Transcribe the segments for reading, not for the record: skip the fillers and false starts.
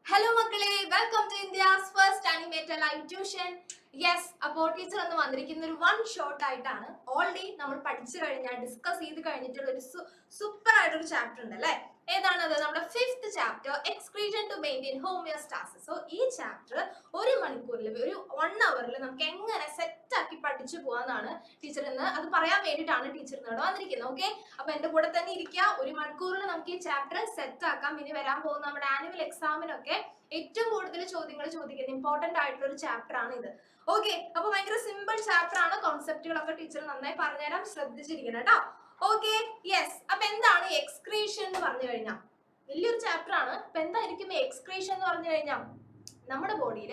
Hello മക്കളെ, welcome to India's first animated live tuition. Yes, അപ്പോൾ teacher എന്ന് വന്നിരിക്കുന്ന ഒരു വൺ ഷോട്ട് ആയിട്ടാണ്. ഓൾറെഡി നമ്മൾ പഠിച്ചു കഴിഞ്ഞാൽ ഡിസ്കസ് ചെയ്ത് കഴിഞ്ഞിട്ടുള്ള ഒരു സൂപ്പർ ആയിട്ടൊരു ചാപ്റ്റർ ഉണ്ട് അല്ലേ? ഏതാണത്? നമ്മുടെ 5th chapter, excretion to maintain homeostasis. So ഈ ചാപ്റ്റർ ഒരു മണിക്കൂറിൽ, ഒരു 1 അവറിൽ നമുക്ക് എങ്ങനെ സെറ്റ് ആക്കി പഠിച്ചു പോകാന്നാണ് ടീച്ചർ ഇന്ന് അത് പറയാൻ വേണ്ടിയിട്ടാണ് ടീച്ചർ ഇന്നോട് വന്നിരിക്കുന്നത്. ഓക്കെ, അപ്പൊ എന്റെ കൂടെ തന്നെ ഇരിക്കുക. ഒരു മണിക്കൂറിൽ നമുക്ക് ഈ ചാപ്റ്റർ സെറ്റ് ആക്കാം. ഇനി വരാൻ പോകുന്ന നമ്മുടെ ആനുവൽ എക്സാമിനൊക്കെ ഏറ്റവും കൂടുതൽ ചോദ്യങ്ങൾ ചോദിക്കുന്നത് ഇമ്പോർട്ടന്റ് ആയിട്ടുള്ള ഒരു ചാപ്റ്റർ ആണ് ഇത്. ഓക്കെ, അപ്പൊ ഭയങ്കര സിമ്പിൾ ചാപ്റ്റർ ആണ്. കോൺസെപ്റ്റുകളൊക്കെ ടീച്ചർ നന്നായി പറഞ്ഞുതരാം, ശ്രദ്ധിച്ചിരിക്കണം കേട്ടോ. Okay, yes. അപ്പൊ എന്താണ് എക്സ്ക്രീഷൻ എന്ന് പറഞ്ഞു കഴിഞ്ഞാൽ? വലിയൊരു ചാപ്റ്റർ ആണ്. അപ്പൊ എന്തായിരിക്കും എക്സ്ക്രീഷൻ എന്ന് പറഞ്ഞു കഴിഞ്ഞാൽ? നമ്മുടെ ബോഡിയിൽ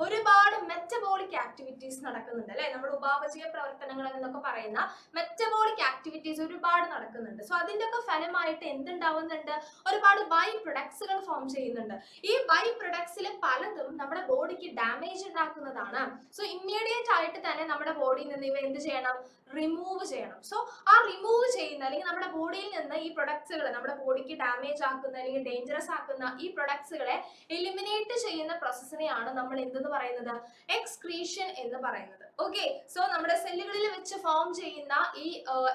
ഒരുപാട് മെറ്റബോളിക് ആക്ടിവിറ്റീസ് നടക്കുന്നുണ്ട് അല്ലെ? നമ്മുടെ ഉപാപചയ പ്രവർത്തനങ്ങൾ എന്നൊക്കെ പറയുന്ന മെറ്റബോളിക് ആക്ടിവിറ്റീസ് ഒരുപാട് നടക്കുന്നുണ്ട്. സോ അതിന്റെ ഒക്കെ ഫലമായിട്ട് എന്തുണ്ടാവുന്നുണ്ട്? ഒരുപാട് ബൈ പ്രൊഡക്ട്സുകൾ ഫോം ചെയ്യുന്നുണ്ട്. ഈ ബൈ പ്രൊഡക്ട്സിൽ പലതും നമ്മുടെ ബോഡിക്ക് ഡാമേജ് ഉണ്ടാക്കുന്നതാണ്. സോ ഇമ്മീഡിയറ്റ് ആയിട്ട് തന്നെ നമ്മുടെ ബോഡിയിൽ നിന്ന് ഇവ എന്ത് ചെയ്യണം? റിമൂവ് ചെയ്യണം. സോ ആ റിമൂവ് ചെയ്യുന്ന അല്ലെങ്കിൽ നമ്മുടെ ബോഡിയിൽ നിന്ന് ഈ പ്രൊഡക്ട്സുകൾ, നമ്മുടെ ബോഡിക്ക് ഡാമേജ് ആക്കുന്ന അല്ലെങ്കിൽ ഡേഞ്ചറസ് ആക്കുന്ന ഈ പ്രൊഡക്ട്സുകളെ എലിമിനേറ്റ് ചെയ്യുന്ന പ്രോസസ്സിനെയാണ് നമ്മൾ എന്തെന്ന് പറയുന്നത്? എക്സ്ക്രീഷൻ എന്ന് പറയുന്നത്. ഓക്കെ, സോ നമ്മുടെ സെല്ലുകളിൽ വെച്ച് ഫോം ചെയ്യുന്ന ഈ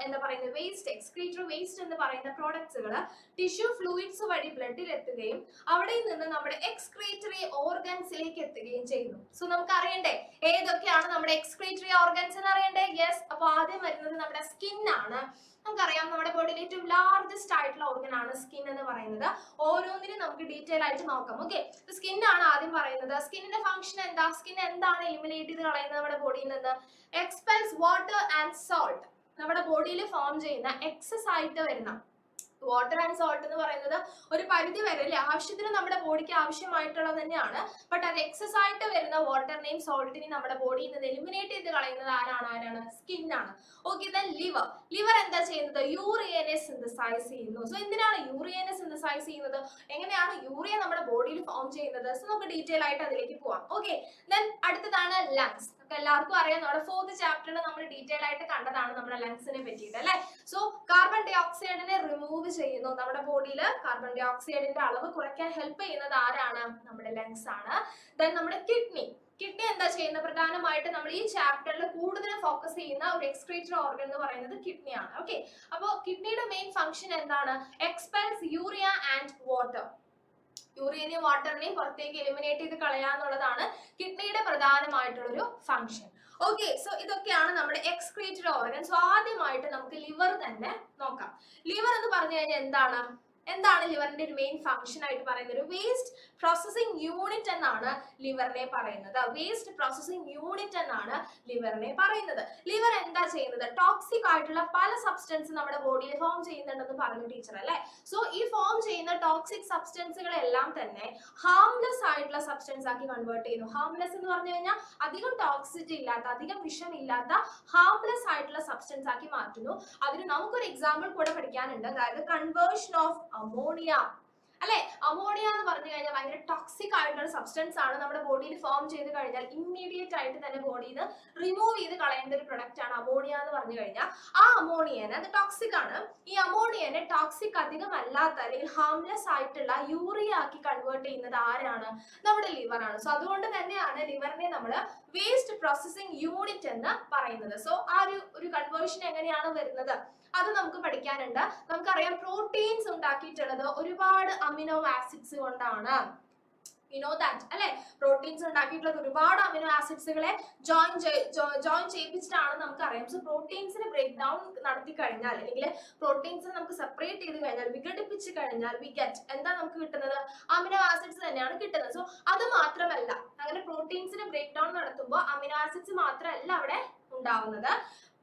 എന്താ പറയുന്നത് വേസ്റ്റ്, എക്സ്ക്രീറ്ററി വേസ്റ്റ് എന്ന് പറയുന്ന പ്രോഡക്ട്സുകൾ ടിഷ്യൂ ഫ്ലൂയിഡ്സ് വഴി ബ്ലഡിൽ എത്തുകയും അവിടെ നിന്ന് നമ്മുടെ എക്സ്ക്രീറ്ററി ഓർഗൻസിലേക്ക് എത്തുകയും ചെയ്യുന്നു. സോ നമുക്ക് അറിയണ്ടേ ഏതൊക്കെയാണ് നമ്മുടെ എക്സ്ക്രീറ്ററി ഓർഗൻസ് എന്ന് അറിയണ്ടേ? യെസ്. അപ്പൊ ആദ്യം വരുന്നത് നമ്മുടെ സ്കിൻ ആണ്. നമുക്കറിയാം നമ്മുടെ ബോഡിയിലെ ഏറ്റവും ലാർജസ്റ്റ് ആയിട്ടുള്ള ഓർഗൻ ആണ് സ്കിൻ എന്ന് പറയുന്നത്. ഓരോന്നിനും നമുക്ക് ഡീറ്റെയിൽ ആയിട്ട് നോക്കാം. ഓക്കെ, സ്കിൻ ആണ് ആദ്യം പറയുന്നത്. സ്കിന്നിന്റെ ഫംഗ്ഷൻ എന്താ? സ്കിൻ എന്താണ് എലിമിനേറ്റ് ചെയ്ത് കളയുന്നത് നമ്മുടെ ബോഡിയിൽ നിന്ന്? എക്സ്പെൽസ് വാട്ടർ ആൻഡ് സോൾട്ട്. നമ്മുടെ ബോഡിയിൽ ഫോം ചെയ്യുന്ന എക്സസ് ആയിട്ട് വരുന്ന വാട്ടർ ആൻഡ് സോൾട്ട് എന്ന് പറയുന്നത് ഒരു പരിധി വരെ അല്ലെ ആവശ്യത്തിന് നമ്മുടെ ബോഡിക്ക് ആവശ്യമായിട്ടുള്ളത് തന്നെയാണ്. ബട്ട് അത് എക്സസ് ആയിട്ട് വരുന്ന വാട്ടറിനെയും സോൾട്ടിനെയും നമ്മുടെ ബോഡിയിൽ നിന്ന് എലിമിനേറ്റ് ചെയ്ത് കളയുന്നത് ആരാണ്? സ്കിൻ ആണ്. Okay, then liver. ലിവർ എന്താ ചെയ്യുന്നത്? യൂറിയനെ സിന്തസൈസ് ചെയ്യുന്നു. സോ എന്തിനാണ് യൂറിയനെ സിന്തസൈസ് ചെയ്യുന്നത്? എങ്ങനെയാണ് യൂറിയ നമ്മുടെ ബോഡിയിൽ ഫോം ചെയ്യുന്നത്? സോ നമുക്ക് ഡീറ്റെയിൽ ആയിട്ട് അതിലേക്ക് പോവാം. ഓക്കെ, ദെൻ അടുത്തതാണ് ലങ്സ്. എല്ലാവർക്കും അറിയാം, നമ്മുടെ 4th ചാപ്റ്ററിൽ നമ്മൾ ഡീറ്റെയിൽ ആയിട്ട് കണ്ടതാണ് നമ്മുടെ ലങ്സിനെ പറ്റിയിട്ട് അല്ലെ? സോ കാർബൺ ഡൈ ഓക്സൈഡിനെ റിമൂവ് ചെയ്യുന്നു. നമ്മുടെ ബോഡിയിൽ കാർബൺ ഡൈ ഓക്സൈഡിന്റെ അളവ് കുറയ്ക്കാൻ ഹെൽപ്പ് ചെയ്യുന്നത് ആരാണ്? നമ്മുടെ ലങ്സ് ആണ്. ദെൻ നമ്മുടെ കിഡ്നി. കിഡ്നി എന്താ ചെയ്യുന്നത്? പ്രധാനമായിട്ട് നമ്മൾ ഈ ചാപ്റ്ററിൽ കൂടുതൽ ഫോക്കസ് ചെയ്യുന്ന ഒരു എക്സ്ക്രീറ്ററി ഓർഗൻ എന്ന് പറയുന്നത് കിഡ്നി ആണ്. ഓക്കെ, അപ്പോൾ കിഡ്നിയുടെ മെയിൻ ഫംഗ്ഷൻ എന്താണ്? എക്സ്പെൽസ് യൂറിയ ആൻഡ് വാട്ടർ. യൂറിയനെയും വാട്ടറിനെയും പുറത്തേക്ക് എലിമിനേറ്റ് ചെയ്ത് കളയാന്നുള്ളതാണ് കിഡ്നിയുടെ പ്രധാനമായിട്ടുള്ളൊരു ഫംഗ്ഷൻ. ഓക്കെ, സോ ഇതൊക്കെയാണ് നമ്മുടെ എക്സ്ക്രീറ്ററി ഓർഗൻ. സോ ആദ്യമായിട്ട് നമുക്ക് ലിവർ തന്നെ നോക്കാം. ലിവർ എന്ന് പറഞ്ഞു കഴിഞ്ഞാൽ എന്താണ് ലിവറിന്റെ ഒരു മെയിൻ ഫംഗ്ഷൻ ആയിട്ട് പറയുന്നത്? ഒരു വേസ്റ്റ് പ്രോസസിംഗ് യൂണിറ്റ് എന്നാണ് ലിവറിനെ പറയുന്നത്. വേസ്റ്റ് പ്രോസസിംഗ് യൂണിറ്റ് എന്നാണ് ലിവറിനെ പറയുന്നത്. ലിവർ എന്താ ചെയ്യുന്നത്? ടോക്സിക് ആയിട്ടുള്ള പല സബ്സ്റ്റൻസ് നമ്മുടെ ബോഡിയിൽ ഫോം ചെയ്യുന്നുണ്ടെന്ന് പറഞ്ഞു ടീച്ചർ അല്ലെ? സോ ഈ ഫോം ചെയ്യുന്ന ടോക്സിക് സബ്സ്റ്റൻസുകളെല്ലാം തന്നെ ഹാംലെസ് ആയിട്ടുള്ള സബ്സ്റ്റൻസ് ആക്കി കൺവേർട്ട് ചെയ്യുന്നു. ഹാംലെസ് എന്ന് പറഞ്ഞു കഴിഞ്ഞാൽ അധികം ടോക്സിറ്റി ഇല്ലാത്ത, അധികം വിഷമില്ലാത്ത ഹാംലെസ് ആയിട്ടുള്ള സബ്സ്റ്റൻസ് ആക്കി മാറ്റുന്നു. അതിന് നമുക്കൊരു എക്സാമ്പിൾ കൂടെ പഠിക്കാനുണ്ട്. അതായത് കൺവേർഷൻ ഓഫ് അമോണിയ അല്ലെ? അമോണിയ എന്ന് പറഞ്ഞു കഴിഞ്ഞാൽ ഭയങ്കര ടോക്സിക് ആയിട്ടുള്ള സബ്സ്റ്റൻസ് ആണ്. നമ്മുടെ ബോഡിയിൽ ഫോം ചെയ്ത് കഴിഞ്ഞാൽ ഇമ്മീഡിയറ്റ് ആയിട്ട് തന്നെ ബോഡിയിൽ നിന്ന് റിമൂവ് ചെയ്ത് കളയേണ്ട ഒരു പ്രൊഡക്റ്റ് ആണ് അമോണിയ എന്ന് പറഞ്ഞു കഴിഞ്ഞാൽ. ആ അമോണിയനെ, അത് ടോക്സിക് ആണ്, ഈ അമോണിയനെ ടോക്സിക് അധികം അല്ലാത്ത അല്ലെങ്കിൽ ഹാംലെസ് ആയിട്ടുള്ള യൂറിയ ആക്കി കൺവേർട്ട് ചെയ്യുന്നത് ആരാണ്? നമ്മുടെ ലിവർ ആണ്. സോ അതുകൊണ്ട് തന്നെയാണ് ലിവറിനെ നമ്മൾ വേസ്റ്റ് പ്രോസസിംഗ് യൂണിറ്റ് എന്ന് പറയുന്നത്. സോ ആ ഒരു കൺവേർഷൻ എങ്ങനെയാണ് വരുന്നത് അത് നമുക്ക് പഠിക്കാനുണ്ട്. നമുക്കറിയാം പ്രോട്ടീൻസ് ഉണ്ടാക്കിയിട്ടുള്ളത് ഒരുപാട് അമിനോ ആസിഡ്സ് കൊണ്ടാണ്. അല്ലെ? പ്രോട്ടീൻസ് ഉണ്ടാക്കിയിട്ടുള്ളത് ഒരുപാട് അമിനോ ആസിഡ്സുകളെ ജോയിൻ ചെയ്യിപ്പിച്ചിട്ടാണ് നമുക്കറിയാം. സോ പ്രോട്ടീൻസിനെ ബ്രേക്ക് ഡൗൺ നടത്തി കഴിഞ്ഞാൽ അല്ലെങ്കിൽ പ്രോട്ടീൻസിനെ നമുക്ക് സെപ്പറേറ്റ് ചെയ്ത് കഴിഞ്ഞാൽ, വിഘടിപ്പിച്ച് കഴിഞ്ഞാൽ എന്താ നമുക്ക് കിട്ടുന്നത്? അമിനോ ആസിഡ്സ് തന്നെയാണ് കിട്ടുന്നത്. സോ അത് മാത്രമല്ല, അങ്ങനെ പ്രോട്ടീൻസിനെ ബ്രേക്ക് ഡൗൺ നടത്തുമ്പോൾ അമിനോ ആസിഡ്സ് മാത്രമല്ല അവിടെ ഉണ്ടാവുന്നത്,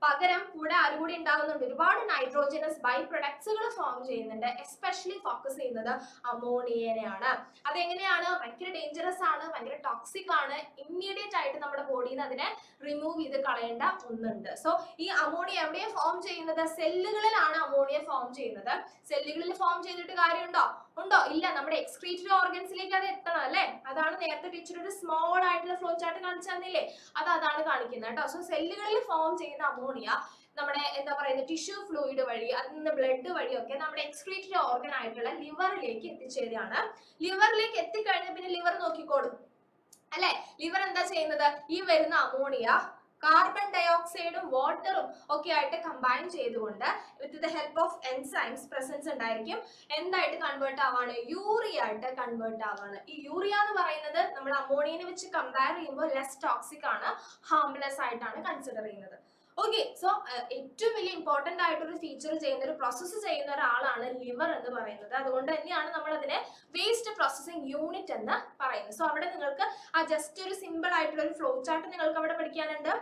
പകരം കൂടെ ആരുകൂടി ഉണ്ടാകുന്നുണ്ട്? ഒരുപാട് നൈട്രോജനസ് ബൈ പ്രൊഡക്ട്സുകൾ ഫോം ചെയ്യുന്നുണ്ട്. എസ്പെഷ്യലി ഫോക്കസ് ചെയ്യുന്നത് അമോണിയനെയാണ്. അതെങ്ങനെയാണ്? ഭയങ്കര ഡേഞ്ചറസ് ആണ്, ഭയങ്കര ടോക്സിക് ആണ്. ഇമ്മീഡിയറ്റ് ആയിട്ട് നമ്മുടെ ബോഡിയിൽ നിന്ന് അതിനെ റിമൂവ് ചെയ്ത് കളയേണ്ട ഒന്നുണ്ട്. സോ ഈ അമോണിയ എവിടെയാണ് ഫോം ചെയ്യുന്നത്? സെല്ലുകളിലാണ് അമോണിയ ഫോം ചെയ്യുന്നത്. സെല്ലുകളിൽ ഫോം ചെയ്തിട്ട് കാര്യമുണ്ടോ? ഉണ്ടോ? ഇല്ല. നമ്മുടെ എക്സ്ക്രീറ്ററി ഓർഗൻസിലേക്ക് അത് എത്തണം അല്ലെ? അതാണ് നേരത്തെ ടീച്ചർ ഒരു സ്മോൾ ആയിട്ടുള്ള ഫ്ലോ ചാർട്ട് കാണിച്ചു തന്നില്ലേ? അതാണ് കാണിക്കുന്നത് കേട്ടോ. സോ സെല്ലുകളിൽ ഫോം ചെയ്യുന്ന അമോണിയ നമ്മുടെ എന്താ പറയുന്നത് ടിഷ്യൂ ഫ്ലൂയിഡ് വഴി അതിൽ നിന്ന് ബ്ലഡ് വഴിയൊക്കെ നമ്മുടെ എക്സ്ക്രീറ്ററി ഓർഗൻ ആയിട്ടുള്ള ലിവറിലേക്ക് എത്തിച്ചേരുകയാണ്. ലിവറിലേക്ക് എത്തിക്കഴിഞ്ഞ പിന്നെ ലിവർ നോക്കിക്കോളും അല്ലെ? ലിവർ എന്താ ചെയ്യുന്നത്? ഈ വരുന്ന അമോണിയ കാർബൺ ഡയോക്സൈഡും വാട്ടറും ഒക്കെ ആയിട്ട് കമ്പൈൻ ചെയ്തുകൊണ്ട് with the help of enzymes presence ഉണ്ടായിരിക്കും എന്തായിട്ട് കൺവേർട്ട് ആവാണ്? യൂറിയ ആയിട്ട് കൺവേർട്ട് ആവാണ്. ഈ യൂറിയ എന്ന് പറയുന്നത് നമ്മൾ അമോണിയനെ വെച്ച് കമ്പയർ ചെയ്യുമ്പോൾ ലെസ് ടോക്സിക് ആണ്, ഹാംലെസ് ആയിട്ടാണ് കൺസിഡർ ചെയ്യുന്നത്. ഓക്കെ, സോ ഏറ്റവും വലിയ ഇമ്പോർട്ടന്റ് ആയിട്ടൊരു ഫീച്ചർ ചെയ്യുന്ന ഒരു പ്രോസസ്സ് ചെയ്യുന്ന ഒരാളാണ് ലിവർ എന്ന് പറയുന്നത്. അതുകൊണ്ട് തന്നെയാണ് നമ്മൾ അതിനെ വേസ്റ്റ് പ്രോസസ്സിംഗ് യൂണിറ്റ് എന്ന് പറയുന്നത്. സോ അവിടെ നിങ്ങൾക്ക് ആ ജസ്റ്റ് ഒരു സിമ്പിൾ ആയിട്ടുള്ള ഒരു ഫ്ലോ ചാർട്ട് നിങ്ങൾക്ക് അവിടെ പഠിക്കാനുണ്ട്.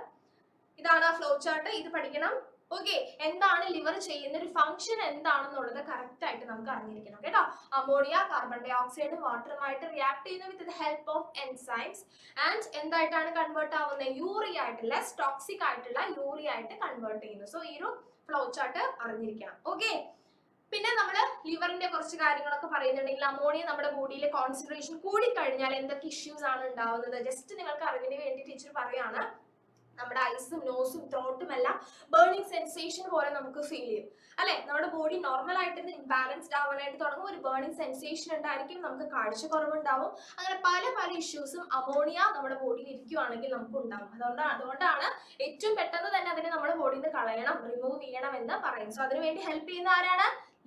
ഇതാണ് ആ ഫ്ലോ ചാർട്ട്, ഇത് പഠിക്കണം. ഓക്കെ, എന്താണ് ലിവർ ചെയ്യുന്ന ഒരു ഫംഗ്ഷൻ എന്താണെന്നുള്ളത് കറക്റ്റ് ആയിട്ട് നമുക്ക് അറിഞ്ഞിരിക്കണം കേട്ടോ. അമോണിയ കാർബൺ ഡൈ ഓക്സൈഡും വാട്ടറുമായിട്ട് റിയാക്ട് ചെയ്യുന്ന with the help of enzymes and എന്തായിട്ടാണ് കൺവേർട്ട് ആവുന്നത്? യൂറിയ ആയിട്ട്, ലെസ് ടോക്സിക് ആയിട്ടുള്ള യൂറിയ ആയിട്ട് കൺവേർട്ട് ചെയ്യുന്നു. സോ ഈ ഒരു ഫ്ലോ ചാർട്ട് അറിഞ്ഞിരിക്കണം. ഓക്കെ, പിന്നെ നമ്മൾ ലിവറിന്റെ കുറച്ച് കാര്യങ്ങളൊക്കെ പറയുന്നുണ്ടെങ്കിൽ അമോണിയ നമ്മുടെ ബോഡിയിലെ കോൺസെൻട്രേഷൻ കൂടി കഴിഞ്ഞാൽ എന്തൊക്കെ ഇഷ്യൂസ് ആണ് ഉണ്ടാവുന്നത് ജസ്റ്റ് നിങ്ങൾക്ക് അറിവിന് വേണ്ടി ടീച്ചർ പറയാണ്. നമ്മുടെ ഐസും നോസും ത്രോട്ടും എല്ലാം ബേണിംഗ് സെൻസേഷൻ പോലെ നമുക്ക് ഫീൽ ചെയ്യും അല്ലെ? നമ്മുടെ ബോഡി നോർമൽ ആയിട്ട് ഇംബാലൻസ്ഡ് ആവാനായിട്ട് തുടങ്ങും, ഒരു ബേണിംഗ് സെൻസേഷൻ ഉണ്ടായിരിക്കും, നമുക്ക് കാഴ്ചക്കുറവുണ്ടാവും. അങ്ങനെ പല പല ഇഷ്യൂസും അമോണിയ നമ്മുടെ ബോഡിയിൽ ഇരിക്കുവാണെങ്കിൽ നമുക്ക് ഉണ്ടാവും. അതുകൊണ്ടാണ് ഏറ്റവും പെട്ടെന്ന് തന്നെ അതിനെ നമ്മുടെ ബോഡിയിൽ നിന്ന് കളയണം, റിമൂവ് ചെയ്യണം എന്ന് പറയും. സോ അതിനുവേണ്ടി ഹെൽപ്പ് ചെയ്യുന്ന ആരാണ്?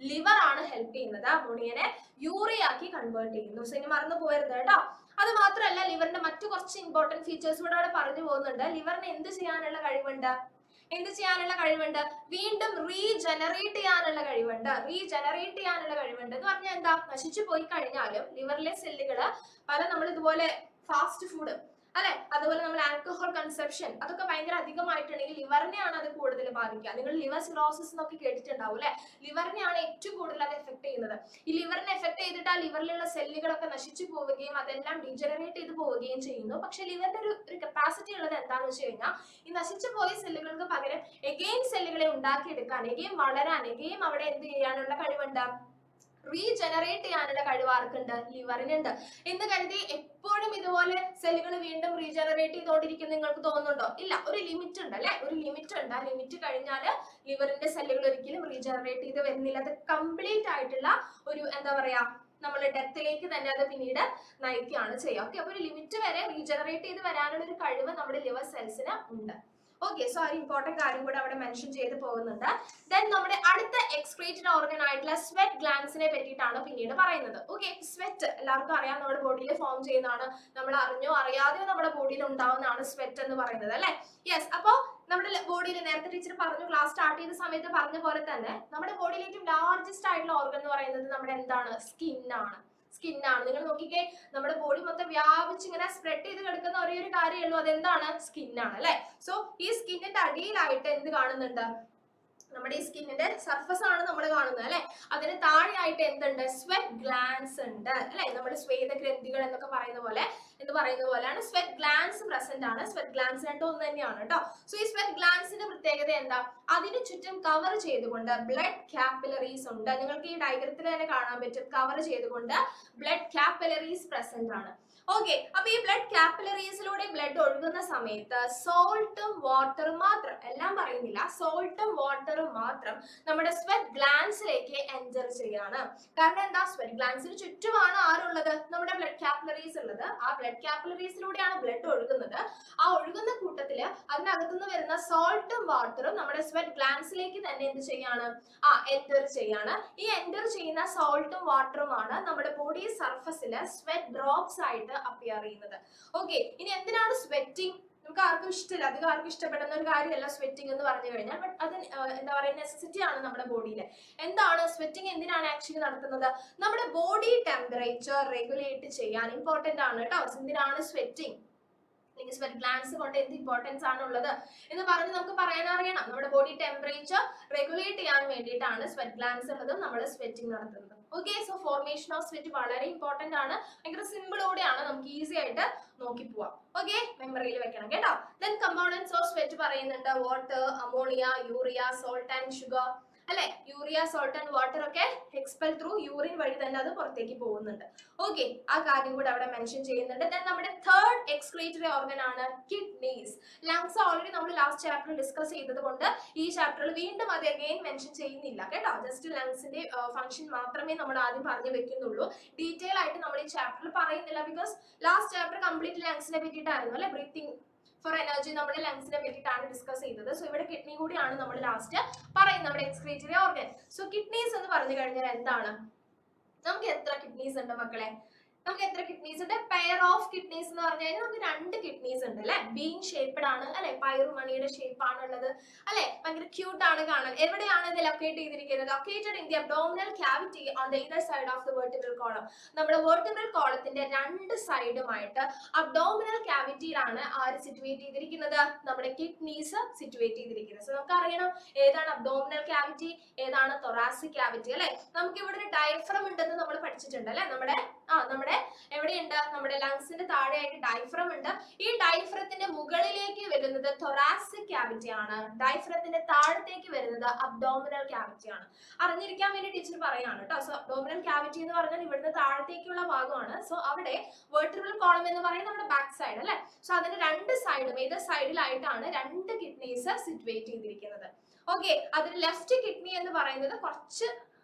ലിവർ ആണ് ഹെൽപ്പ് ചെയ്യുന്നത്. അമോണിയനെ യൂറിയ ആക്കി കൺവേർട്ട് ചെയ്യുന്നു. സോ ഇനി മറന്നു പോകരുത് കേട്ടോ. അത് മാത്രമല്ല ലിവറിന്റെ മറ്റു കുറച്ച് ഇമ്പോർട്ടന്റ് ഫീച്ചേഴ്സ് കൂടെ അവിടെ പറഞ്ഞു പോകുന്നുണ്ട്. ലിവറിന് എന്ത് ചെയ്യാനുള്ള കഴിവുണ്ട്? വീണ്ടും റീജനറേറ്റ് ചെയ്യാനുള്ള കഴിവുണ്ട്. എന്ന് പറഞ്ഞാൽ എന്താ? നശിച്ചു പോയി കഴിഞ്ഞാലും ലിവറിലെ സെല്ലുകള് നമ്മൾ ഇതുപോലെ ഫാസ്റ്റ് ഫുഡ് അല്ലെ, അതുപോലെ നമ്മൾ ആൽക്കഹോൾ കൺസപ്ഷൻ അതൊക്കെ ഭയങ്കര അധികമായിട്ടുണ്ടെങ്കിൽ ലിവറിനെയാണ് അത് കൂടുതൽ ബാധിക്കുക. നിങ്ങൾ ലിവർ സിറോസിസ് എന്നൊക്കെ കേട്ടിട്ടുണ്ടാവും അല്ലെ? ലിവറിനെയാണ് ഏറ്റവും കൂടുതൽ അത് എഫക്ട് ചെയ്യുന്നത്. ഈ ലിവറിനെ എഫക്ട് ചെയ്തിട്ട് ആ ലിവറിലുള്ള സെല്ലുകളൊക്കെ നശിച്ചു പോവുകയും അതെല്ലാം ഡീജനറേറ്റ് ചെയ്ത് പോവുകയും ചെയ്യുന്നു. പക്ഷെ ലിവറിന്റെ ഒരു കപ്പാസിറ്റി ഉള്ളത് എന്താണെന്ന് വെച്ച് കഴിഞ്ഞാൽ ഈ നശിച്ചു പോയ സെല്ലുകൾക്ക് പകരം എഗെയിൻ സെല്ലുകളെ ഉണ്ടാക്കിയെടുക്കാൻ, എഗെയിൻ വളരാൻ, എഗെയിൻ അവിടെ എന്ത് ചെയ്യാനുള്ള കഴിവുണ്ട്? റീജനറേറ്റ് ചെയ്യാനുള്ള കഴിവ് ആർക്കുണ്ട്? ലിവറിനുണ്ട്. എന്ന് കരുതി എപ്പോഴും ഇതുപോലെ സെല്ലുകൾ വീണ്ടും റീജനറേറ്റ് ചെയ്തുകൊണ്ടിരിക്കും നിങ്ങൾക്ക് തോന്നുന്നുണ്ടോ? ഇല്ല, ഒരു ലിമിറ്റ് ഉണ്ട് അല്ലെ? ഒരു ലിമിറ്റ് ഉണ്ട്. ആ ലിമിറ്റ് കഴിഞ്ഞാൽ ലിവറിന്റെ സെല്ലുകൾ ഒരിക്കലും റീജനറേറ്റ് ചെയ്ത് വരുന്നില്ല. അത് കംപ്ലീറ്റ് ആയിട്ടുള്ള ഒരു എന്താ പറയാ നമ്മൾ ഡെത്തിലേക്ക് തന്നെ അത് പിന്നീട് നയിക്കുകയാണ് ചെയ്യുക. ഓക്കെ, അപ്പൊ ഒരു ലിമിറ്റ് വരെ റീജനറേറ്റ് ചെയ്ത് വരാനുള്ള ഒരു കഴിവ് നമ്മുടെ ലിവർ സെൽസിന് ഉണ്ട്. ഓക്കെ, സോ ആ ഇമ്പോർട്ടന്റ് കാര്യം കൂടെ അവിടെ മെൻഷൻ ചെയ്ത് പോകുന്നുണ്ട്. ദെൻ നമ്മുടെ അടുത്ത എക്സ്ക്രീറ്റഡ് ഓർഗൻ ആയിട്ടുള്ള സ്വെറ്റ് ഗ്ലാൻസിനെ പറ്റിയിട്ടാണ് പിന്നീട് പറയുന്നത്. ഓക്കെ, സ്വെറ്റ് എല്ലാവർക്കും അറിയാം, നമ്മുടെ ബോഡിയിൽ ഫോം ചെയ്യുന്നതാണ്. നമ്മൾ അറിഞ്ഞോ അറിയാതെയോ നമ്മുടെ ബോഡിയിൽ ഉണ്ടാവുന്നതാണ് സ്വെറ്റ് എന്ന് പറയുന്നത് അല്ലെ? യെസ്. അപ്പോ നമ്മുടെ ബോഡിയിൽ നേരത്തെ ടീച്ചർ പറഞ്ഞു, ക്ലാസ് സ്റ്റാർട്ട് ചെയ്ത സമയത്ത് പറഞ്ഞ പോലെ തന്നെ നമ്മുടെ ബോഡിയിൽ ഏറ്റവും ലാർജസ്റ്റ് ആയിട്ടുള്ള ഓർഗൻ എന്ന് പറയുന്നത് നമ്മുടെ എന്താണ്? സ്കിന്നാണ്. നിങ്ങൾ നോക്കിക്കേ, നമ്മുടെ ബോഡി മൊത്തം വ്യാപിച്ച് ഇങ്ങനെ സ്പ്രെഡ് ചെയ്ത് കിടക്കുന്ന ഒരേ ഒരു കാര്യമുള്ളൂ, അതെന്താണ്? സ്കിന്നാണ് അല്ലെ? സോ ഈ സ്കിന്നിന്റെ അടിയിലായിട്ട് എന്ത് കാണുന്നുണ്ട്? നമ്മുടെ ഈ സ്കിന്നിന്റെ സർഫസ് ആണ് നമ്മൾ കാണുന്നത് അല്ലെ? അതിന് താഴെയായിട്ട് എന്തുണ്ട്? സ്വെറ്റ് ഗ്ലാൻസ് ഉണ്ട് അല്ലെ? നമ്മുടെ സ്വേദ ഗ്രന്ഥികൾ എന്നൊക്കെ പറയുന്ന പോലെയാണ് സ്വെറ്റ് ഗ്ലാൻസ് പ്രസന്റ് ആണ്. സ്വെറ്റ് ഗ്ലാൻസ് രണ്ടും ഒന്ന് തന്നെയാണ് കേട്ടോ. സോ ഈ സ്വെറ്റ് ഗ്ലാൻസിന്റെ പ്രത്യേകത എന്താ? അതിന് ചുറ്റും കവർ ചെയ്തുകൊണ്ട് ബ്ലഡ് കാപ്പിലറീസ് ഉണ്ട്. നിങ്ങൾക്ക് ഈ ഡയഗ്രത്തിൽ തന്നെ കാണാൻ പറ്റും, കവർ ചെയ്തുകൊണ്ട് ബ്ലഡ് കാപ്പിലറീസ് പ്രസന്റ് ആണ്. ഓക്കെ, അപ്പൊ ഈ ബ്ലഡ് കാപ്പിലറീസിലൂടെ ബ്ലഡ് ഒഴുകുന്ന സമയത്ത് സോൾട്ടും വാട്ടറും മാത്രം, എല്ലാം പറയുന്നില്ല, സോൾട്ടും വാട്ടറും മാത്രം നമ്മുടെ സ്വെറ്റ് ഗ്ലാൻസിലേക്ക് എൻറ്റർ ചെയ്യാണ്. കാരണം എന്താ? സ്വെറ്റ് ഗ്ലാൻസിന് ചുറ്റുമാണ് ആരുള്ളത്? നമ്മുടെ ബ്ലഡ് കാപ്പിലറീസ് ഉള്ളത്. ആ ബ്ലഡ് കാപ്പിലറീസിലൂടെയാണ് ബ്ലഡ് ഒഴുകുന്നത്. ആ ഒഴുകുന്ന കൂട്ടത്തില് അതിനകത്തുനിന്ന് വരുന്ന സോൾട്ടും വാട്ടറും നമ്മുടെ സ്വെറ്റ് ഗ്ലാൻസിലേക്ക് തന്നെ എന്ത് ചെയ്യാണ്? എൻറ്റർ ചെയ്യാണ്. ഈ എൻറ്റർ ചെയ്യുന്ന സോൾട്ടും വാട്ടറുമാണ് നമ്മുടെ ബോഡി സർഫസില് സ്വെറ്റ് ഡ്രോപ്സ് ആയിട്ട് അപ്പിയർ ചെയ്യുന്നത്. ഓക്കെ, ഇനി എന്തിനാണ് സ്വെറ്റിംഗ്? നമുക്ക് ആർക്കും ഇഷ്ടമില്ല, അധികം ആർക്കും ഇഷ്ടപ്പെടുന്ന ഒരു കാര്യമല്ല സ്വെറ്റിംഗ് എന്ന് പറഞ്ഞു കഴിഞ്ഞാൽ. ബട്ട് അത് എന്താ പറയുക, നെസസിറ്റി ആണ് നമ്മുടെ ബോഡിയിൽ. എന്താണ് സ്വെറ്റിംഗ്? എന്തിനാണ് ആക്ച്വലി നടത്തുന്നത്? നമ്മുടെ ബോഡി ടെമ്പറേച്ചർ റെഗുലേറ്റ് ചെയ്യാൻ ഇമ്പോർട്ടന്റ് ആണ് കേട്ടോ. എന്തിനാണ് സ്വെറ്റിംഗ്? അല്ലെങ്കിൽ സ്വെറ്റ് ഗ്ലാൻസ് കൊണ്ട് എന്ത് ഇമ്പോർട്ടൻസ് ആണ് ഉള്ളത് എന്ന് പറഞ്ഞ് നമുക്ക് പറയാൻ അറിയണം. നമ്മുടെ ബോഡി ടെമ്പറേച്ചർ റെഗുലേറ്റ് ചെയ്യാൻ വേണ്ടിയിട്ടാണ് സ്വെറ്റ് ഗ്ലാൻസ് ഉള്ളതും നമ്മൾ സ്വെറ്റിംഗ് നടത്തുന്നത്. Okay, so formation of sweat വളരെ ഇമ്പോർട്ടന്റ് ആണ്. ഭയങ്കര സിമ്പിൾ കൂടെയാണ്, നമുക്ക് ഈസി ആയിട്ട് നോക്കി പോവാം. ഓക്കെ, മെമ്മറിയിൽ വെക്കണം കേട്ടോ. ദെൻ കമ്പോണൻസ് ഓഫ് സ്വെറ്റ് പറയുന്നുണ്ട്. Water, ammonia, urea, salt and sugar. അല്ലെ? യൂറിയ, സോൾട്ട് ആൻഡ് വാട്ടർ ഒക്കെ എക്സ്പെൽ ത്രൂ യൂറിൻ വഴി തന്നെ അത് പുറത്തേക്ക് പോകുന്നുണ്ട്. ഓക്കെ, ആ കാര്യം കൂടെ അവിടെ മെൻഷൻ ചെയ്യുന്നുണ്ട്. ദെൻ നമ്മുടെ തേർഡ് എക്സ്ക്രീറ്ററി ഓർഗൻ ആണ് കിഡ്നീസ്. ലങ്സ് ഓൾറെഡി നമ്മൾ ലാസ്റ്റ് ചാപ്റ്ററിൽ ഡിസ്കസ് ചെയ്തത് കൊണ്ട് ഈ ചാപ്റ്ററിൽ വീണ്ടും അത് അഗെയിൻ മെൻഷൻ ചെയ്യുന്നില്ല കേട്ടോ. ജസ്റ്റ് ലങ്സിന്റെ ഫംഗ്ഷൻ മാത്രമേ നമ്മൾ ആദ്യം പറഞ്ഞു വെക്കുന്നുള്ളൂ. ഡീറ്റെയിൽ ആയിട്ട് നമ്മൾ ഈ ചാപ്റ്ററിൽ പറയുന്നില്ല. ബിക്കോസ് ലാസ്റ്റ് ചാപ്റ്റർ കംപ്ലീറ്റ് ലങ്സിനെ പറ്റിയിട്ടായിരുന്നു അല്ലെ? ബ്രീത്തിങ് ഫോർ എനർജി നമ്മുടെ ലങ്സിനെ പറ്റിയിട്ടാണ് ഡിസ്കസ് ചെയ്തത്. സോ ഇവിടെ കിഡ്നി കൂടിയാണ് നമ്മൾ ലാസ്റ്റ് പറയുന്നത്, നമ്മുടെ എക്സ്ക്രീറ്ററി ഓർഗൻ. സോ കിഡ്നീസ് എന്ന് പറഞ്ഞു കഴിഞ്ഞാൽ എന്താണ്? നമുക്ക് എത്ര കിഡ്നീസ് ഉണ്ട് മക്കളെ? നമുക്ക് എത്ര കിഡ്നീസ് ഉണ്ട്? പെയർ ഓഫ് കിഡ്നീസ് എന്ന് പറഞ്ഞു കഴിഞ്ഞാൽ നമുക്ക് 2 കിഡ്നീസ് ഉണ്ട് അല്ലെ? ബീൻ ഷേപ്ഡ് ആണ് അല്ലെ? പയറുമണിയുടെ ഷേപ്പ് ആണുള്ളത് അല്ലെ? ഭയങ്കര ക്യൂട്ട് ആണ് കാണാൻ. എവിടെയാണ് ഇത് ലൊക്കേറ്റ് ചെയ്തിരിക്കുന്നത്? Located in the abdominal cavity on the either side of the vertebral column. നമ്മുടെ വെർട്ടിബ്രൽ കോളത്തിന്റെ 2 സൈഡുമായിട്ട് അബ്ഡോമിനൽ ക്യാവിറ്റിയിലാണ് ആര് സിറ്റുവേറ്റ് ചെയ്തിരിക്കുന്നത്? നമ്മുടെ കിഡ്നീസ് സിറ്റുവേറ്റ് ചെയ്തിരിക്കുന്നത്. സോ നമുക്ക് അറിയണം ഏതാണ് അബ്ഡോമിനൽ ക്യാവിറ്റി, ഏതാണ് തൊറാസിക് ക്യാവിറ്റി അല്ലെ? നമുക്ക് ഇവിടെ ഒരു ഡയഫ്രം ഉണ്ടെന്ന് നമ്മൾ പഠിച്ചിട്ടുണ്ട് അല്ലെ? നമ്മുടെ എവിടെയുണ്ട്? നമ്മുടെ ലങ്സിന്റെ താഴെയായിട്ട് ഡയഫ്രം ഉണ്ട്. ഈ ഡയഫ്രത്തിന്റെ മുകളിലേക്ക് വരുന്നത് തൊറാസിക് ക്യാവിറ്റി ആണ്. ഡയഫ്രത്തിന്റെ താഴത്തേക്ക് വരുന്നത് അബ്ഡോമിനൽ ക്യാവിറ്റി ആണ്. അറിഞ്ഞിരിക്കാൻ വേണ്ടി ടീച്ചർ പറയാണ് കേട്ടോ. സോ അബ്ഡോമിനൽ ക്യാവിറ്റി എന്ന് പറഞ്ഞാൽ ഇവിടുന്ന് താഴത്തേക്കുള്ള ഭാഗമാണ്. സോ അവിടെ വെർട്ടിബ്രൽ കോളം എന്ന് പറയുന്നത് നമ്മുടെ ബാക്ക് സൈഡ് അല്ലെ? സോ അതിന്റെ 2 സൈഡും ഏത് സൈഡിലായിട്ടാണ് 2 കിഡ്നീസ് സിറ്റുവേറ്റ് ചെയ്തിരിക്കുന്നത്. ഓക്കെ, അതിൽ ലെഫ്റ്റ് കിഡ്നി എന്ന് പറയുന്നത്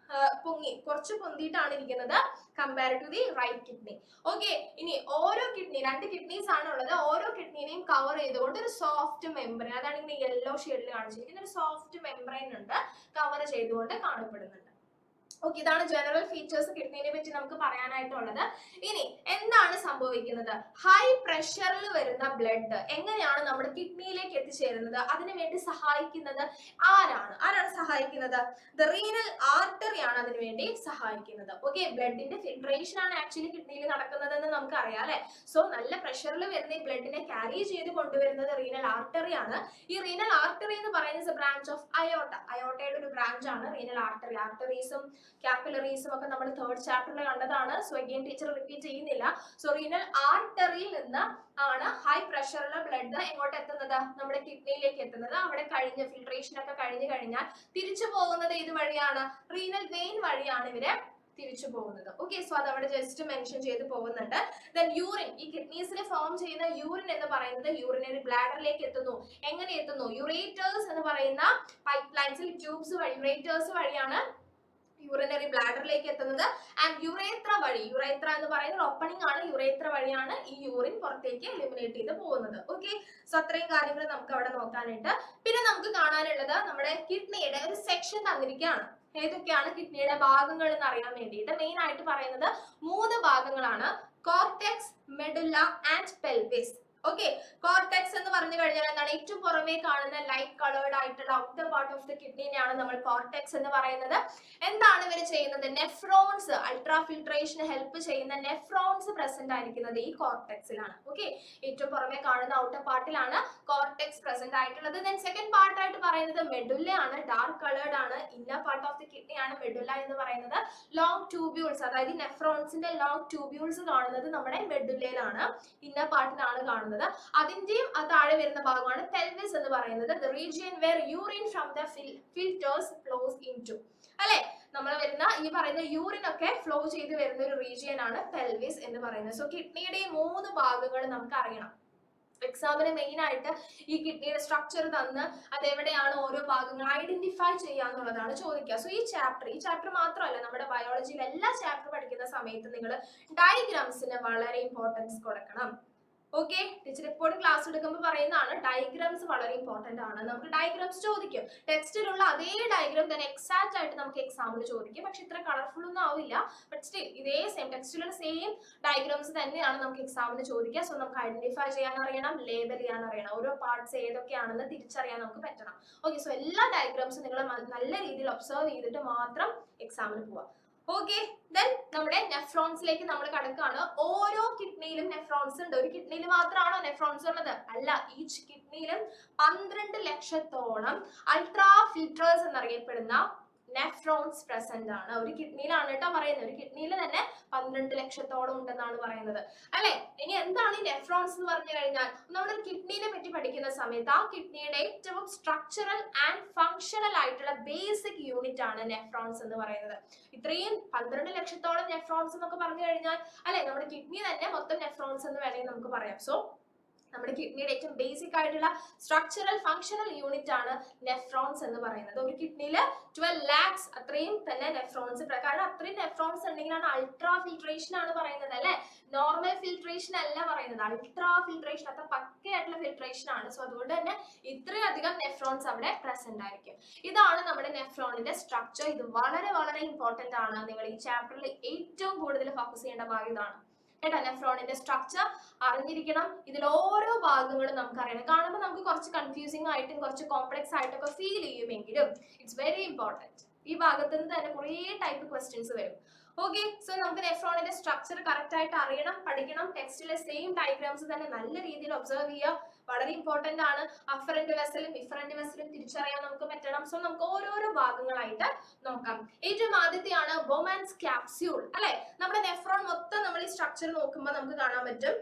കുറച്ച് പൊന്തിയിട്ടാണ് ഇരിക്കുന്നത് compared to the right kidney. Okay, ഇനി ഓരോ കിഡ്നി 2 കിഡ്നീസ് ആണ് ഉള്ളത്. ഓരോ കിഡ്നിനെയും കവർ ചെയ്തുകൊണ്ട് ഒരു സോഫ്റ്റ് മെംബ്രെയിൻ, അതാണ് ഇങ്ങനെ യെല്ലോ ഷെയ്ഡിൽ കാണിച്ചിരിക്കുന്ന ഒരു സോഫ്റ്റ് മെംബ്രെയിൻ ഉണ്ട്, കവർ ചെയ്തുകൊണ്ട് കാണപ്പെടുന്നുണ്ട്. ഓക്കെ, ഇതാണ് ജനറൽ ഫീച്ചേഴ്സ് കിഡ്നിനെ പറ്റി നമുക്ക് പറയാനായിട്ടുള്ളത്. ഇനി എന്താണ് സംഭവിക്കുന്നത്? ഹൈ പ്രഷറിൽ വരുന്ന ബ്ലഡ് എങ്ങനെയാണ് നമ്മുടെ കിഡ്നിയിലേക്ക് എത്തിച്ചേരുന്നത്? അതിനു വേണ്ടി സഹായിക്കുന്നത് ആരാണ് സഹായിക്കുന്നത്? ദ റീനൽ ആർട്ടറി ആണ് അതിനു വേണ്ടി സഹായിക്കുന്നത്. ഓക്കെ, ബ്ലഡിന്റെ ഫിൽട്രേഷൻ ആണ് ആക്ച്വലി കിഡ്നിയിൽ നടക്കുന്നതെന്ന് നമുക്ക് അറിയാം അല്ലെ? സോ നല്ല പ്രഷറിൽ വരുന്ന ഈ ബ്ലഡിനെ ക്യാരി ചെയ്ത് കൊണ്ടുവരുന്നത് റീനൽ ആർട്ടറി ആണ്. ഈ റീനൽ ആർട്ടറി എന്ന് പറയുന്നത് ബ്രാഞ്ച് ഓഫ് അയോട്ടയുടെ ഒരു ബ്രാഞ്ച് ആണ് റീനൽ ആർട്ടറി. ആർട്ടറീസും കാപ്പിലറീസും ഒക്കെ നമ്മൾ 3rd ചാപ്റ്ററിൽ കണ്ടതാണ്. സോ അഗൈൻ ടീച്ചർ റിപ്പീറ്റ് ചെയ്യുന്നില്ല. സോ റീനൽ ആർട്ടറിയിൽ നിന്ന് ആണ് ഹൈ പ്രഷറുള്ള ബ്ലഡ് എങ്ങോട്ട് എത്തുന്നത്? നമ്മുടെ കിഡ്നിയിലേക്ക് എത്തുന്നത്. അവിടെ കഴിഞ്ഞ് ഫിൽട്രേഷൻ ഒക്കെ കഴിഞ്ഞാൽ തിരിച്ചു പോകുന്നത് ഏത് വഴിയാണ്? റീനൽ വെയിൻ വഴിയാണ് ഇവര് തിരിച്ചു പോകുന്നത്. ഓക്കെ, സോ അത് അവിടെ ജസ്റ്റ് മെൻഷൻ ചെയ്ത് പോകുന്നുണ്ട്. ദെൻ യൂറിൻ, ഈ കിഡ്നീസിൽ ഫോം ചെയ്യുന്ന യൂറിൻ എന്ന് പറയുന്നത് യൂറിനറി ബ്ലാഡറിലേക്ക് എത്തുന്നു. എങ്ങനെ എത്തുന്നു? യുറേറ്റേഴ്സ് എന്ന് പറയുന്ന പൈപ്പ് ലൈൻസിൽ ട്യൂബ്സ് വഴി, യുറേറ്റേഴ്സ് വഴിയാണ് യൂറിനറി ബ്ലാഡറിലേക്ക് എത്തുന്നത്. ആൻഡ് യുറേത്ര എന്ന് പറയുന്ന ഓപ്പണിംഗ് ആണ്. യുറേത്ര വഴിയാണ് ഈ യൂറിൻ പുറത്തേക്ക് എലിമിനേറ്റ് ചെയ്ത് പോകുന്നത്. ഓക്കെ, സോ അത്രയും കാര്യങ്ങൾ നമുക്ക് അവിടെ നോക്കാനായിട്ട്. പിന്നെ നമുക്ക് കാണാനുള്ളത് നമ്മുടെ കിഡ്നിയുടെ ഒരു സെക്ഷൻ തന്നിരിക്കുകയാണ്. ഏതൊക്കെയാണ് കിഡ്നിയുടെ ഭാഗങ്ങൾ എന്ന് അറിയാൻ വേണ്ടിയിട്ട് മെയിൻ ആയിട്ട് പറയുന്നത് 3 ഭാഗങ്ങളാണ്: cortex, medulla and pelvis. Okay, cortex എന്ന് പറഞ്ഞു കഴിഞ്ഞാൽ എന്താണ്? ഏറ്റവും പുറമേ കാണുന്ന ലൈറ്റ് കളേർഡ് ആയിട്ടുള്ള ഔട്ടർ പാർട്ട് ഓഫ് ദി കിഡ്നിനെയാണ് നമ്മൾ കോർട്ടെക്സ് എന്ന് പറയുന്നത്. എന്താണ് ഇവർ ചെയ്യുന്നത്? നെഫ്രോൺസ്, അൾട്രാ ഫിൽട്രേഷന് ഹെൽപ്പ് ചെയ്യുന്ന നെഫ്രോൺസ് പ്രസന്റ് ആയിരിക്കുന്നത് ഈ കോർട്ടെക്സിലാണ്. ഓക്കെ, ഏറ്റവും പുറമേ കാണുന്ന ഔട്ടർ പാർട്ടിലാണ് കോർട്ടെക്സ് പ്രസന്റ് ആയിട്ടുള്ളത്. ദെൻ സെക്കൻഡ് പാർട്ട് ആയിട്ട് പറയുന്നത് മെഡുല്ല ആണ്. ഡാർക്ക് കളേർഡ് ആണ്. Inner part of the kidney ആണ് മെഡുല്ല എന്ന് പറയുന്നത്. ലോങ് ട്യൂബ്യൂൾസ്, അതായത് നെഫ്രോൺസിന്റെ ലോങ് ട്യൂബ്യൂൾസ് കാണുന്നത് നമ്മുടെ മെഡുല്ലയിലാണ്, ഇന്നർ പാർട്ടിലാണ് കാണുന്നത്. അതിന്റെയും താഴെ വരുന്ന ഭാഗമാണ് പെൽവിസ് എന്ന് പറയുന്നത്. The region where urine from the filters flows into. അല്ലെ, നമ്മൾ വരുന്ന ഈ പറയുന്ന യൂറിൻ ഒക്കെ ഫ്ലോ ചെയ്ത് വരുന്ന ഒരു റീജിയൻ ആണ് പെൽവിസ് എന്ന് പറയുന്നത്. സോ കിഡ്നിയുടെ 3 ഭാഗങ്ങൾ നമുക്ക് അറിയണം. എക്സാമിന് മെയിൻ ആയിട്ട് ഈ കിഡ്നിയുടെ സ്ട്രക്ചർ തന്ന് അതെവിടെയാണ് ഓരോ ഭാഗങ്ങൾ ഐഡന്റിഫൈ ചെയ്യാന്നുള്ളതാണ് ചോദിക്കുക. സോ ഈ ചാപ്റ്റർ മാത്രമല്ല, നമ്മുടെ ബയോളജിയിൽ എല്ലാ ചാപ്റ്റർ പഠിക്കുന്ന സമയത്ത് നിങ്ങൾ ഡയഗ്രാംസിന് വളരെ ഇമ്പോർട്ടൻസ് കൊടുക്കണം. ഓക്കെ, ടീച്ചർ എപ്പോഴും ക്ലാസ് എടുക്കുമ്പോൾ പറയുന്നതാണ് ഡയഗ്രാംസ് വളരെ ഇമ്പോർട്ടന്റ് ആണ്. നമുക്ക് ഡയഗ്രാംസ് ചോദിക്കും. ടെക്സ്റ്റിലുള്ള അതേ ഡയഗ്രാം തന്നെ എക്സാക്ട് ആയിട്ട് നമുക്ക് എക്സാമിൽ ചോദിക്കും. പക്ഷെ ഇത്ര കളർഫുൾ ഒന്നും ആവില്ല. ബട്ട് സ്റ്റിൽ ഇതേ ടെക്സ്റ്റിലുള്ള സെയിം ഡയഗ്രാംസ് തന്നെയാണ് നമുക്ക് എക്സാമിന് ചോദിക്കുക. സോ നമുക്ക് ഐഡന്റിഫൈ ചെയ്യാൻ അറിയണം, ലേബൽ ചെയ്യാൻ അറിയണം, ഓരോ പാർട്സ് ഏതൊക്കെയാണെന്ന് തിരിച്ചറിയാൻ നമുക്ക് പറ്റണം. ഓക്കെ, സോ എല്ലാ ഡയഗ്രാംസും നിങ്ങൾ നല്ല രീതിയിൽ ഒബ്സർവ് ചെയ്തിട്ട് മാത്രം എക്സാമിന് പോവാം. ഓക്കെ, ദെൻ നമ്മുടെ നെഫ്രോൺസിലേക്ക് നമ്മൾ കടക്കുകയാണ്. ഓരോ കിഡ്നിയിലും നെഫ്രോൺസ് ഉണ്ട്. ഒരു കിഡ്നിയിൽ മാത്രമാണോ നെഫ്രോൺസ് ഉള്ളത്? അല്ല, ഈച്ച് കിഡ്നിയിലും 12 ലക്ഷത്തോളം അൾട്രാ ഫിൽട്രേഴ്സ് എന്നറിയപ്പെടുന്ന നെഫ്രോൺസ് പ്രസന്റ് ആണ്. ഒരു കിഡ്നിയിലാണ് കേട്ടോ പറയുന്നത്. ഒരു കിഡ്നിയിൽ തന്നെ 12 ലക്ഷത്തോളം ഉണ്ടെന്നാണ് പറയുന്നത് അല്ലെ. ഇനി എന്താണ് ഈ നെഫ്രോൺസ് എന്ന് പറഞ്ഞു കഴിഞ്ഞാൽ, നമ്മൾ കിഡ്നിനെ പറ്റി പഠിക്കുന്ന സമയത്ത് ആ കിഡ്നിയുടെ ഏറ്റവും സ്ട്രക്ചറൽ ആൻഡ് ഫങ്ഷണൽ ആയിട്ടുള്ള ബേസിക് യൂണിറ്റ് ആണ് നെഫ്രോൺസ് എന്ന് പറയുന്നത്. ഇത്രയും 12 ലക്ഷത്തോളം നെഫ്രോൺസ് എന്നൊക്കെ പറഞ്ഞു കഴിഞ്ഞാൽ അല്ലെ, നമ്മുടെ കിഡ്നി തന്നെ മൊത്തം നെഫ്രോൺസ് എന്ന് വേണമെങ്കിൽ നമുക്ക് പറയാം. സോ നമ്മുടെ കിഡ്നിയുടെ ഏറ്റവും ബേസിക് ആയിട്ടുള്ള സ്ട്രക്ചറൽ ഫങ്ഷണൽ യൂണിറ്റ് ആണ് നെഫ്രോൺസ് എന്ന് പറയുന്നത്. ഒരു കിഡ്നിയിൽ 12 lakhs അത്രയും തന്നെ നെഫ്രോൺസ്, കാരണം അത്രയും നെഫ്രോൺസ് ഉണ്ടെങ്കിലാണ് അൾട്രാ ഫിൽട്രേഷൻ ആണ് പറയുന്നത് അല്ലെ. നോർമൽ ഫിൽട്രേഷൻ അല്ല പറയുന്നത്, അൾട്രാ ഫിൽട്രേഷൻ, അത്ര പക്കയായിട്ടുള്ള ഫിൽട്രേഷൻ ആണ്. സോ അതുകൊണ്ട് തന്നെ ഇത്രയധികം നെഫ്രോൺസ് അവിടെ പ്രസന്റ് ആയിരിക്കും. ഇതാണ് നമ്മുടെ നെഫ്രോണിന്റെ സ്ട്രക്ചർ. ഇത് വളരെ വളരെ ഇമ്പോർട്ടന്റ് ആണ്. നിങ്ങൾ ഈ ചാപ്റ്ററിൽ ഏറ്റവും കൂടുതൽ ഫോക്കസ് ചെയ്യേണ്ട ഭാഗം ഇതാണ് കേട്ടോ. നെഫ്രോണിന്റെ സ്ട്രക്ചർ അറിഞ്ഞിരിക്കണം. ഇതിൽ ഓരോ ഭാഗങ്ങളും നമുക്ക് അറിയണം. കാണുമ്പോൾ നമുക്ക് കുറച്ച് കൺഫ്യൂസിംഗ് ആയിട്ടും കുറച്ച് കോംപ്ലക്സ് ആയിട്ടൊക്കെ ഫീൽ ചെയ്യുമെങ്കിലും ഇറ്റ്സ് വെരി ഇമ്പോർട്ടന്റ്. ഈ ഭാഗത്ത് നിന്ന് തന്നെ കുറേ ടൈപ്പ് ക്വസ്റ്റ്യൻസ് വരും. ഓക്കെ, സോ നമുക്ക് നെഫ്രോണിന്റെ സ്ട്രക്ചർ കറക്റ്റ് ആയിട്ട് അറിയണം, പഠിക്കണം. ടെക്സ്റ്റിലെ സെയിം ഡയഗ്രാംസ് തന്നെ നല്ല രീതിയിൽ ഒബ്സർവ് ചെയ്യുക, വളരെ ഇമ്പോർട്ടന്റ് ആണ്. അഫറന്റ് വെസലും ഇഫറന്റ് വെസലും തിരിച്ചറിയാൻ നമുക്ക് പറ്റണം. സോ നമുക്ക് ഓരോരോ ഭാഗങ്ങളായിട്ട് നോക്കാം. ഏറ്റവും ആദ്യത്തെയാണ് ബൊമൻസ് ക്യാപ്സ്യൂൾ അല്ലെ. നമ്മുടെ നെഫ്രോൺ മൊത്തം നമ്മൾ ഈ സ്ട്രക്ചർ നോക്കുമ്പോൾ നമുക്ക് കാണാൻ പറ്റും,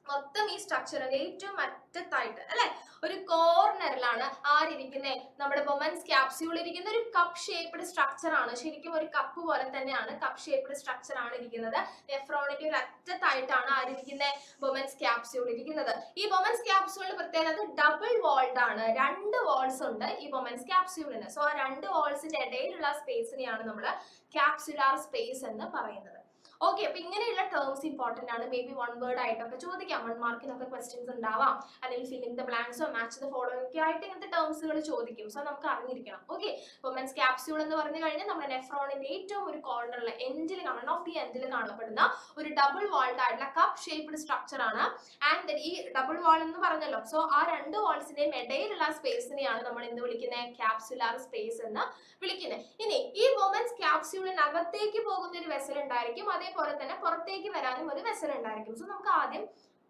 മൊത്തം ഈ സ്ട്രക്ചറിന്റെ ഏറ്റവും അറ്റത്തായിട്ട് അല്ലെ ഒരു കോർണറിലാണ് ആരിയ്ക്കുന്നത്, നമ്മുടെ ബൊമൻസ് ക്യാപ്സ്യൂൾ ഇരിക്കുന്ന ഒരു കപ്പ് ഷേപ്ഡ് സ്ട്രക്ചർ ആണ്. ശരിക്കും ഒരു കപ്പ് പോലെ തന്നെയാണ്, കപ്പ് ഷേപ്ഡ് സ്ട്രക്ചർ ആണ് ഇരിക്കുന്നത്. നെഫ്രോണിന്റെ ഒരു അറ്റത്തായിട്ടാണ് ആരിയ്ക്കുന്നത്, ബൊമൻസ് ക്യാപ്സ്യൂൾ ഇരിക്കുന്നത്. ഈ ബൊമൻസ് ക്യാപ്സ്യൂളിന്റെ പ്രത്യേകത ഡബിൾ വാൾഡ് ആണ്. 2 വാൾസ് ഉണ്ട് ഈ ബൊമൻസ് ക്യാപ്സ്യൂളിന്. സോ ആ 2 വാൾസിന്റെ ഇടയിലുള്ള സ്പേസിനെയാണ് നമ്മൾ ക്യാപ്സുലാർ സ്പേസ് എന്ന് പറയുന്നത്. ഓക്കെ, അപ്പൊ ഇങ്ങനെയുള്ള ടേംസ് ഇമ്പോർട്ടന്റ് ആണ്. മേ ബി 1 വേർഡ് ആയിട്ടൊക്കെ ചോദിക്കാം, 1 മാർക്കിനൊക്കെ ക്വസ്റ്റ്യൻസ് ഉണ്ടാവാം, അല്ലെങ്കിൽ ഫില്ലിംഗ് ദ ബ്ലാങ്ക്സോ മാച്ച് ദ ഫോളോയിങ് ഒക്കെ ആയിട്ട് ഇങ്ങനത്തെ ടേംസുകൾ ചോദിക്കും. സോ നമുക്ക് അറിഞ്ഞിരിക്കണം. ഓക്കെ, ബൊമൻസ് ക്യാപ്സ്യൂൾ എന്ന് പറഞ്ഞു കഴിഞ്ഞാൽ നമ്മുടെ നെഫ്രോണിന്റെ ഏറ്റവും ഒരു കോർണറിൽ എൻഡിൽ, വൺ ഓഫ് ദി എൻഡിൽ കാണപ്പെടുന്ന ഒരു ഡബിൾ വാൾഡ് ആയിട്ടുള്ള കപ്പ് ഷേപ്ഡ് സ്ട്രക്ചർ ആണ്. ആൻഡ് ഈ ഡബിൾ വാൾ എന്ന് പറഞ്ഞല്ലോ, സോ ആ 2 വാൾസിന്റെയും ഇടയിലുള്ള സ്പേസിനെയാണ് നമ്മൾ എന്ത് വിളിക്കുന്നത്, ക്യാപ്സുലാർ സ്പേസ് എന്ന് വിളിക്കുന്നത്. ഇനി ഈ ബൊമൻസ് ക്യാപ്സ്യൂളിനകത്തേക്ക് പോകുന്ന ഒരു വെസൽ ഉണ്ടായിരിക്കും, അതേപോലെ തന്നെ പുറത്തേക്ക് വരാനും ഒരു വെസൽ ഉണ്ടായിരിക്കും. സോ നമുക്ക് ആദ്യം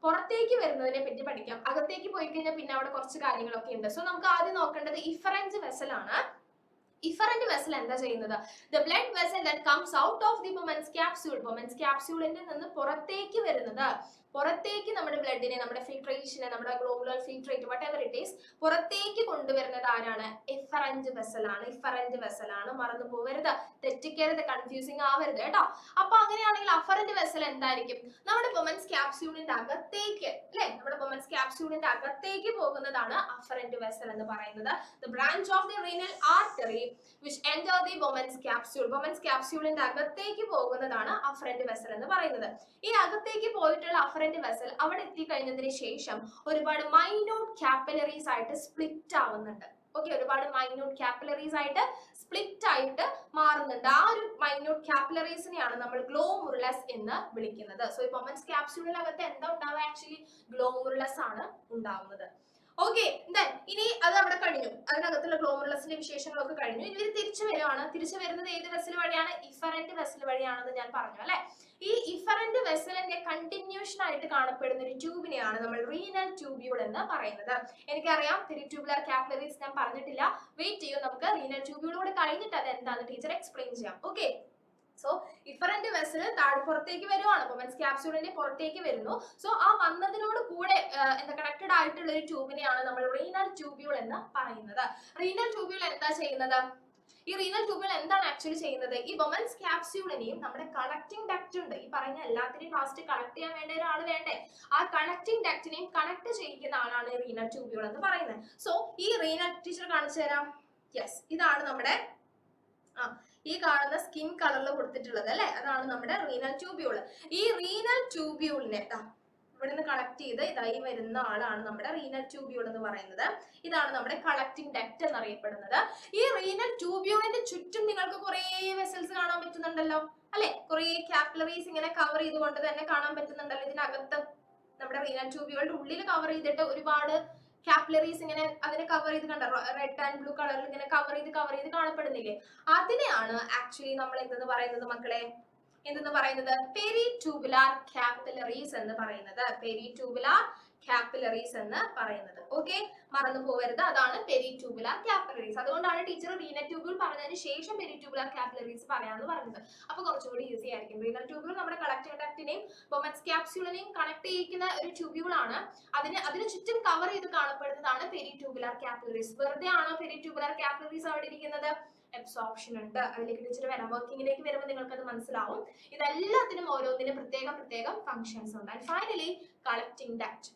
പുറത്തേക്ക് വരുന്നതിനെ പറ്റി പഠിക്കാം. അകത്തേക്ക് പോയി കഴിഞ്ഞാൽ പിന്നെ അവിടെ കുറച്ച് കാര്യങ്ങളൊക്കെ ഉണ്ട്. സോ നമുക്ക് ആദ്യം നോക്കേണ്ടത് ഇഫറന്റ് വെസൽ ആണ്. ഇഫറന്റ് വെസൽ എന്താ ചെയ്യുന്നത്, the blood vessel that comes out of the Bowman's capsule, Bowman's ക്യാപ്സ്യൂളിന്റെ നിന്ന് പുറത്തേക്ക് വരുന്നത്, പുറത്തേക്ക് നമ്മുടെ ബ്ലഡിനെ, നമ്മുടെ ഫിൽട്രേഷനെ, നമ്മുടെ globular filtrate whatever it is, പുറത്തേക്ക് കൊണ്ടുവരുന്നത് ആരാണ്, ഇഫറന്റ് വെസൽ ആണ്. ഇഫറന്റ് വെസൽ ആണ്, മറന്നു പോവരുത്, തെറ്റിക്കരുത്, കൺഫ്യൂസിങ് ആവരുത് കേട്ടോ. അപ്പൊ അങ്ങനെയാണെങ്കിൽ അഫറന്റ് വെസൽ എന്തായിരിക്കും, നമ്മുടെ ബൊമൻസ് ക്യാപ്സ്യൂളിന്റെ അകത്തേക്ക് അല്ലെ, നമ്മുടെ ബൊമൻസ് ക്യാപ്സ്യൂളിന്റെ അകത്തേക്ക് പോകുന്നതാണ് അഫറന്റ് വെസൽ എന്ന് പറയുന്നത്. The branch of the renal artery which enter the Bowman's capsule, Bowman's capsuleന്റെ അകത്തേക്ക് പോകുന്നതാണ് അഫറന്റ് വെസൽ എന്ന് പറയുന്നത്. ഈ അകത്തേക്ക് പോയിട്ടുള്ള അഫറന്റ് വെസൽ അവിടെ എത്തിക്കഴിഞ്ഞതിന് ശേഷം ഒരുപാട് മൈന്യൂട്ട് കാപ്പിലറീസ് ആയിട്ട് സ്പ്ലിറ്റ് ആവുന്നുണ്ട്. ഓക്കെ, ഒരുപാട് മൈന്യൂട്ട് കാപ്പിലറീസ് ആയിട്ട് സ്പ്ലിറ്റ് ആയിട്ട് മാറുന്നുണ്ട്. ആ ഒരു മൈന്യൂട്ട് കാപ്പിലറീസിനെയാണ് നമ്മൾ ഗ്ലോമുറുലസ് എന്ന് വിളിക്കുന്നത്. സോ ഈ ബൊമൻസ് ക്യാപ്സ്യൂളിനകത്ത് എന്താ ഉണ്ടാവുക, ആക്ച്വലി ഗ്ലോമുറുലസ് ആണ് ഉണ്ടാവുന്നത്. ഓക്കെ, ഇനി അത് അവിടെ കഴിഞ്ഞു, അതിനകത്തുള്ള ഗ്ലോമുറുലസിന്റെ വിശേഷങ്ങളൊക്കെ കഴിഞ്ഞു. ഇനി തിരിച്ചു വരുവാണ്. തിരിച്ചു വരുന്നത് ഏത് വെസൽ വഴിയാണ്, ഇഫറന്റ് വെസൽ വഴിയാണെന്ന് ഞാൻ പറഞ്ഞു അല്ലെ. ഈ ഇഫറന്റ് വെസലിന്റെ കണ്ടിന്യൂഷൻ ആയിട്ട് കാണപ്പെടുന്ന ഒരു ട്യൂബിനെയാണ് നമ്മൾ റീനൽ ട്യൂബ്യൂൾ എന്ന് പറയുന്നത്. എനിക്കറിയാം പെരിട്യൂബുലർ കാപ്പിലറീസ് ഞാൻ പറഞ്ഞിട്ടില്ല, വെയിറ്റ് ചെയ്യൂ, നമുക്ക് റീനൽ ട്യൂബ്യൂളോട് കഴിഞ്ഞിട്ട് അത് എന്താണെന്ന് ടീച്ചർ എക്സ്പ്ലെയിൻ ചെയ്യാം. ഓക്കെ, സോ ഇഫറന്റ് വെസൽ പുറത്തേക്ക് വരുവാണ്, ബൊമൻസ് ക്യാപ്സ്യൂളിന്റെ പുറത്തേക്ക് വരുന്നു. സോ ആ വന്നതിനോട് കൂടെ എന്താ കണക്റ്റഡ് ആയിട്ടുള്ള ഒരു ട്യൂബിനെയാണ് നമ്മൾ റീനൽ ട്യൂബ്യൂൾ എന്ന് പറയുന്നത്. റീനൽ ട്യൂബ്യൂൾ എന്താ ചെയ്യുന്നത്, ഈ റീനൽ ട്യൂബ്യൂൾ എന്താണ് ആക്ച്വലി ചെയ്യുന്നത്, ഈ ബൊമൻസ് ക്യാപ്സ്യൂളിനെയും നമ്മുടെ കണക്റ്റിംഗ് ഡക്റ്റ് ഉണ്ട്, ഈ പറയുന്ന എല്ലാത്തിനെയും ലാസ്റ്റ് കണക്ട് ചെയ്യാൻ വേണ്ട ഒരാൾ വേണ്ടേ, ആ കണക്റ്റിംഗ് ഡക്റ്റിനെയും കണക്ട് ചെയ്യിക്കുന്ന ആളാണ് റീനൽ ട്യൂബ്യൂൾ എന്ന് പറയുന്നത്. സോ ഈ റീനൽ, ടീച്ചർ കാണിച്ചു തരാം. യെസ്, ഇതാണ് നമ്മുടെ ഈ കാണുന്ന സ്കിൻ കളറിൽ കൊടുത്തിട്ടുള്ളത് അല്ലെ, അതാണ് നമ്മുടെ റീനൽ ട്യൂബ്യൂൾ. ഈ റീനൽ ട്യൂബ്യൂളിനെ ഇവിടെ നിന്ന് കളക്ട് ചെയ്ത് ഇതായി വരുന്ന ആളാണ് നമ്മുടെ റീനൽ ട്യൂബ്യൂൾ എന്ന് പറയുന്നത്. ഇതാണ് നമ്മുടെ കളക്റ്റിംഗ് ഡക്റ്റ് എന്നറിയപ്പെടുന്നത്. ഈ റീനൽ ട്യൂബ്യൂളിന്റെ ചുറ്റും നിങ്ങൾക്ക് കുറെ വെസൽസ് കാണാൻ പറ്റുന്നുണ്ടല്ലോ അല്ലെ, കുറെ കാപ്പിലറീസ് ഇങ്ങനെ കവർ ചെയ്തുകൊണ്ട് തന്നെ കാണാൻ പറ്റുന്നുണ്ടല്ലോ. ഇതിനകത്ത് നമ്മുടെ റീനൽ ട്യൂബ്യൂളിന്റെ ഉള്ളിൽ കവർ ചെയ്തിട്ട് ഒരുപാട് കാപ്പിലറീസ് ഇങ്ങനെ അതിനെ കവർ ചെയ്ത് കണ്ട, റെഡ് ആൻഡ് ബ്ലൂ കളറിൽ ഇങ്ങനെ കവർ ചെയ്ത് കാണപ്പെടുന്നില്ലേ, അതിനെയാണ് ആക്ച്വലി നമ്മൾ എന്തെന്ന് പറയുന്നത് മക്കളെ, എന്തെന്ന് പറയുന്നത്, പെരിട്യൂബുലാർ കാപ്പിലറീസ് എന്ന് പറയുന്നത്. പെരിട്യൂബുലാർ കാപ്പിലറീസ് എന്ന് പറയുന്നത്. ഓക്കെ, മറന്നു പോകരുത്. അതാണ് പെരിട്യൂബുലാർ കാപ്പിലറീസ്. അതുകൊണ്ടാണ് ടീച്ചർ റീനൽ ട്യൂബ്യൂൾ പറഞ്ഞതിന് ശേഷം പെരിട്യൂബുലാർ കാപ്പിലറീസ് പറയാന്ന് പറഞ്ഞത്. അപ്പൊ കുറച്ചുകൂടി ഈസി ആയിരിക്കും. റീനൽ ട്യൂബ്യൂൾ നമ്മുടെ കളക്ടിംഗ് ഡക്റ്റിനെയും ബൊമൻസ് ക്യാപ്സ്യൂളിനെയും കണക്ട് ചെയ്യിക്കുന്ന ഒരു ട്യൂബ്യൂൾ ആണ്. അതിന് ചുറ്റും കവർ ചെയ്ത് കാണപ്പെടുന്നതാണ് പെരിട്യൂബുലാർ കാപ്പിലറീസ്. വെറുതെ ആണോ പെരിട്യൂബുലാർ കാപ്പിലറീസ് അവിടെ ഇരിക്കുന്നത്? അബ്സോർപ്ഷൻ ഉണ്ട്. അതിലേക്ക് ടീച്ചർ വരാം. വർക്കിംഗിലേക്ക് വരുമ്പോൾ നിങ്ങൾക്ക് അത് മനസ്സിലാവും. ഇതെല്ലാത്തിനും ഓരോന്നിനും പ്രത്യേകം ഫങ്ഷൻസ് ഉണ്ട്. And finally collecting duct.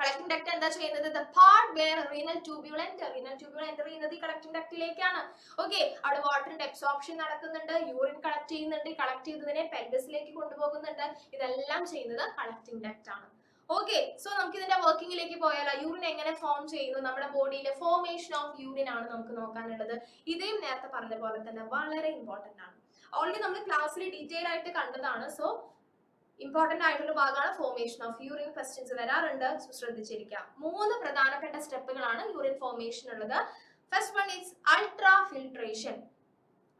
Collecting duct എന്താ ചെയ്യുന്നത്? The part where renal tubule enter. Renal tubule enter ചെയ്യുന്നത് ഈ കളക്ടിംഗ് ഡക്റ്റിലേക്കാണ്. ഓക്കെ, അവിടെ വാട്ടറിന്റെ അബ്സോർപ്ഷൻ നടക്കുന്നുണ്ട്, യൂറിൻ കളക്ട് ചെയ്യുന്നുണ്ട്, കളക്ട് ചെയ്തതിനെ പെൽവിസിലേക്ക് കൊണ്ടുപോകുന്നുണ്ട്. ഇതെല്ലാം ചെയ്യുന്നത് കളക്ടിംഗ് ഡക്റ്റ് ആണ്. ഓക്കെ, സോ നമുക്ക് ഇതിന്റെ വർക്കിംഗിലേക്ക് പോയാലോ? യൂറിൻ എങ്ങനെ ഫോം ചെയ്യുന്നു? നമ്മുടെ ബോഡിയിലെ ഫോർമേഷൻ ഓഫ് യൂറിൻ ആണ് നമുക്ക് നോക്കാനുള്ളത്. ഇതേയും നേരത്തെ പറഞ്ഞ പോലെ തന്നെ വളരെ ഇമ്പോർട്ടന്റ് ആണ്. ഓൾറെഡി നമ്മൾ ക്ലാസ്സിൽ ഡീറ്റെയിൽ ആയിട്ട് കണ്ടതാണ്. സോ ഇമ്പോർട്ടന്റ് ആയിട്ടുള്ള ഭാഗമാണ് ഫോർമേഷൻ ഓഫ് യൂറിൻ. ക്വസ്റ്റ്യൻസ് വരാറുണ്ട്, ശ്രദ്ധിച്ചിരിക്കുക. 3 പ്രധാനപ്പെട്ട സ്റ്റെപ്പുകളാണ് യൂറിൻ ഫോർമേഷൻ ഉള്ളത്. First one is ultra filtration.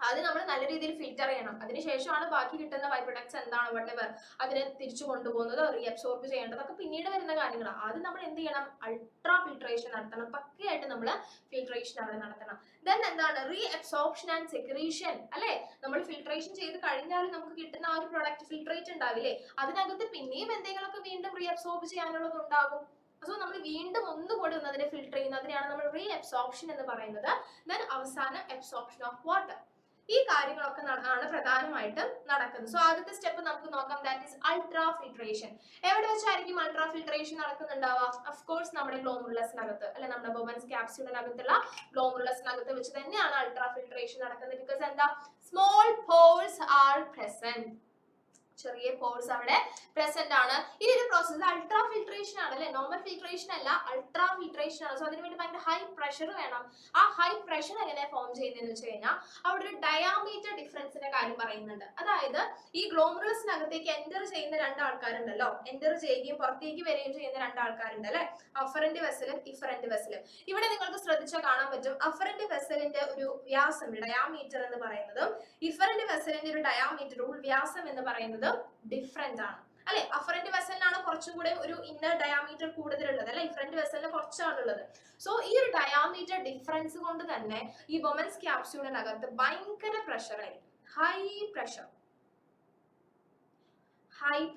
അത് നമ്മൾ നല്ല രീതിയിൽ ഫിൽറ്റർ ചെയ്യണം. അതിനുശേഷമാണ് ബാക്കി കിട്ടുന്ന ബൈ പ്രൊഡക്ട്സ് എന്താണ് വട്ടെവർ അതിനെ തിരിച്ചു കൊണ്ടുപോകുന്നത്, റീഅബ്സോർബ് ചെയ്യേണ്ടതൊക്കെ പിന്നീട് വരുന്ന കാര്യങ്ങളാണ്. ആദ്യം നമ്മൾ എന്ത് ചെയ്യണം? അൾട്രാ ഫിൽട്രേഷൻ നടത്തണം. പക്കയായിട്ട് നമ്മൾ ഫിൽട്രേഷൻ അവിടെ നടത്തണം. ദെൻ എന്താണ്? Reabsorption and secretion. അല്ലെ, നമ്മൾ ഫിൽട്രേഷൻ ചെയ്ത് കഴിഞ്ഞാൽ നമുക്ക് കിട്ടുന്ന ആ ഒരു പ്രൊഡക്റ്റ് ഫിൽട്രേറ്റ് ഉണ്ടാവില്ലേ, അതിനകത്ത് പിന്നെയും എന്തെങ്കിലുമൊക്കെ വീണ്ടും റീഅബ്സോർബ് ചെയ്യാനുള്ളത് ഉണ്ടാകും. സോ നമ്മൾ വീണ്ടും ഒന്നുകൂടി അതിനെ ഫിൽട്ടർ ചെയ്യുന്നതിനെയാണ് നമ്മൾ റീഅബ്സോർപ്ഷൻ എന്ന് പറയുന്നത്. ദെൻ അവസാനം അബ്സോർപ്ഷൻ ഓഫ് വാട്ടർ. ഈ കാര്യങ്ങളൊക്കെ ആണ് പ്രധാനമായിട്ടും നടക്കുന്നത്. സോ ആദ്യത്തെ സ്റ്റെപ്പ് നമുക്ക് നോക്കാം. That is ultra filtration. എവിടെ വെച്ചായിരിക്കും അൾട്രാ ഫിൽട്രേഷൻ നടക്കുന്നുണ്ടാവുക? ഓഫ് കോഴ്സ് നമ്മുടെ ഗ്ലോമുറുലസിനകത്ത്, അല്ലെ നമ്മുടെ ബൊമൻസ് ക്യാപ്സ്യൂളിനകത്തുള്ള ഗ്ലോമുറുലസിനകത്ത് വെച്ച് തന്നെയാണ് അൾട്രാ ഫിൽട്രേഷൻ നടക്കുന്നത്. ബിക്കോസ് എന്താ? Small pores R present. ചെറിയ പോർസ് അവിടെ പ്രസന്റ് ആണ്. ഈ ഒരു പ്രോസസ് അൾട്രാ ഫിൽട്രേഷൻ ആണ്, അല്ലെ, നോർമൽ ഫിൽട്രേഷൻ അല്ല, അൾട്രാ ഫിൽട്രേഷൻ ആണ്. സോ അതിന് വേണ്ടി ഭയങ്കര ഹൈ പ്രഷർ വേണം. ആ ഹൈ പ്രഷർ എങ്ങനെ ഫോം ചെയ്യുന്നതെന്ന് വെച്ച് കഴിഞ്ഞാൽ അവിടെ ഒരു ഡയാമീറ്റർ ഡിഫറൻസിന്റെ കാര്യം പറയുന്നുണ്ട്. അതായത് ഈ ഗ്ലോമുറുലസിനകത്തേക്ക് എൻ്റർ ചെയ്യുന്ന 2 ആൾക്കാരുണ്ടല്ലോ, എൻ്റർ ചെയ്യുകയും പുറത്തേക്ക് വരികയും ചെയ്യുന്ന 2 ആൾക്കാരുണ്ട്, അല്ലെ, അഫറന്റ് വെസലും ഇഫറന്റ് വെസലും. ഇവിടെ നിങ്ങൾക്ക് ശ്രദ്ധിച്ചാൽ കാണാൻ പറ്റും അഫറന്റ് വെസലിന്റെ ഒരു വ്യാസം, ഡയാമീറ്റർ എന്ന് പറയുന്നതും ഇഫറന്റ് വെസലിന്റെ ഒരു ഡയാമീറ്റർ, വ്യാസം എന്ന് പറയുന്നത് ഡിഫറെന്റ് ആണ്, അല്ലെ. അഫറന്റ് വെസലിനാണ് കുറച്ചും കൂടെ ഒരു ഇന്നർ ഡയാമീറ്റർ കൂടുതലുള്ളത്, അല്ലെ, ഇഫറന്റ് വെസലിന് കുറച്ചാണുള്ളത്. സോ ഈ ഒരു ഡയാമീറ്റർ ഡിഫറൻസ് കൊണ്ട് തന്നെ ഈ ബൊമൻസ് ക്യാപ്സ്യൂളിനകത്ത് ഭയങ്കര പ്രഷർ ആയിരിക്കും. High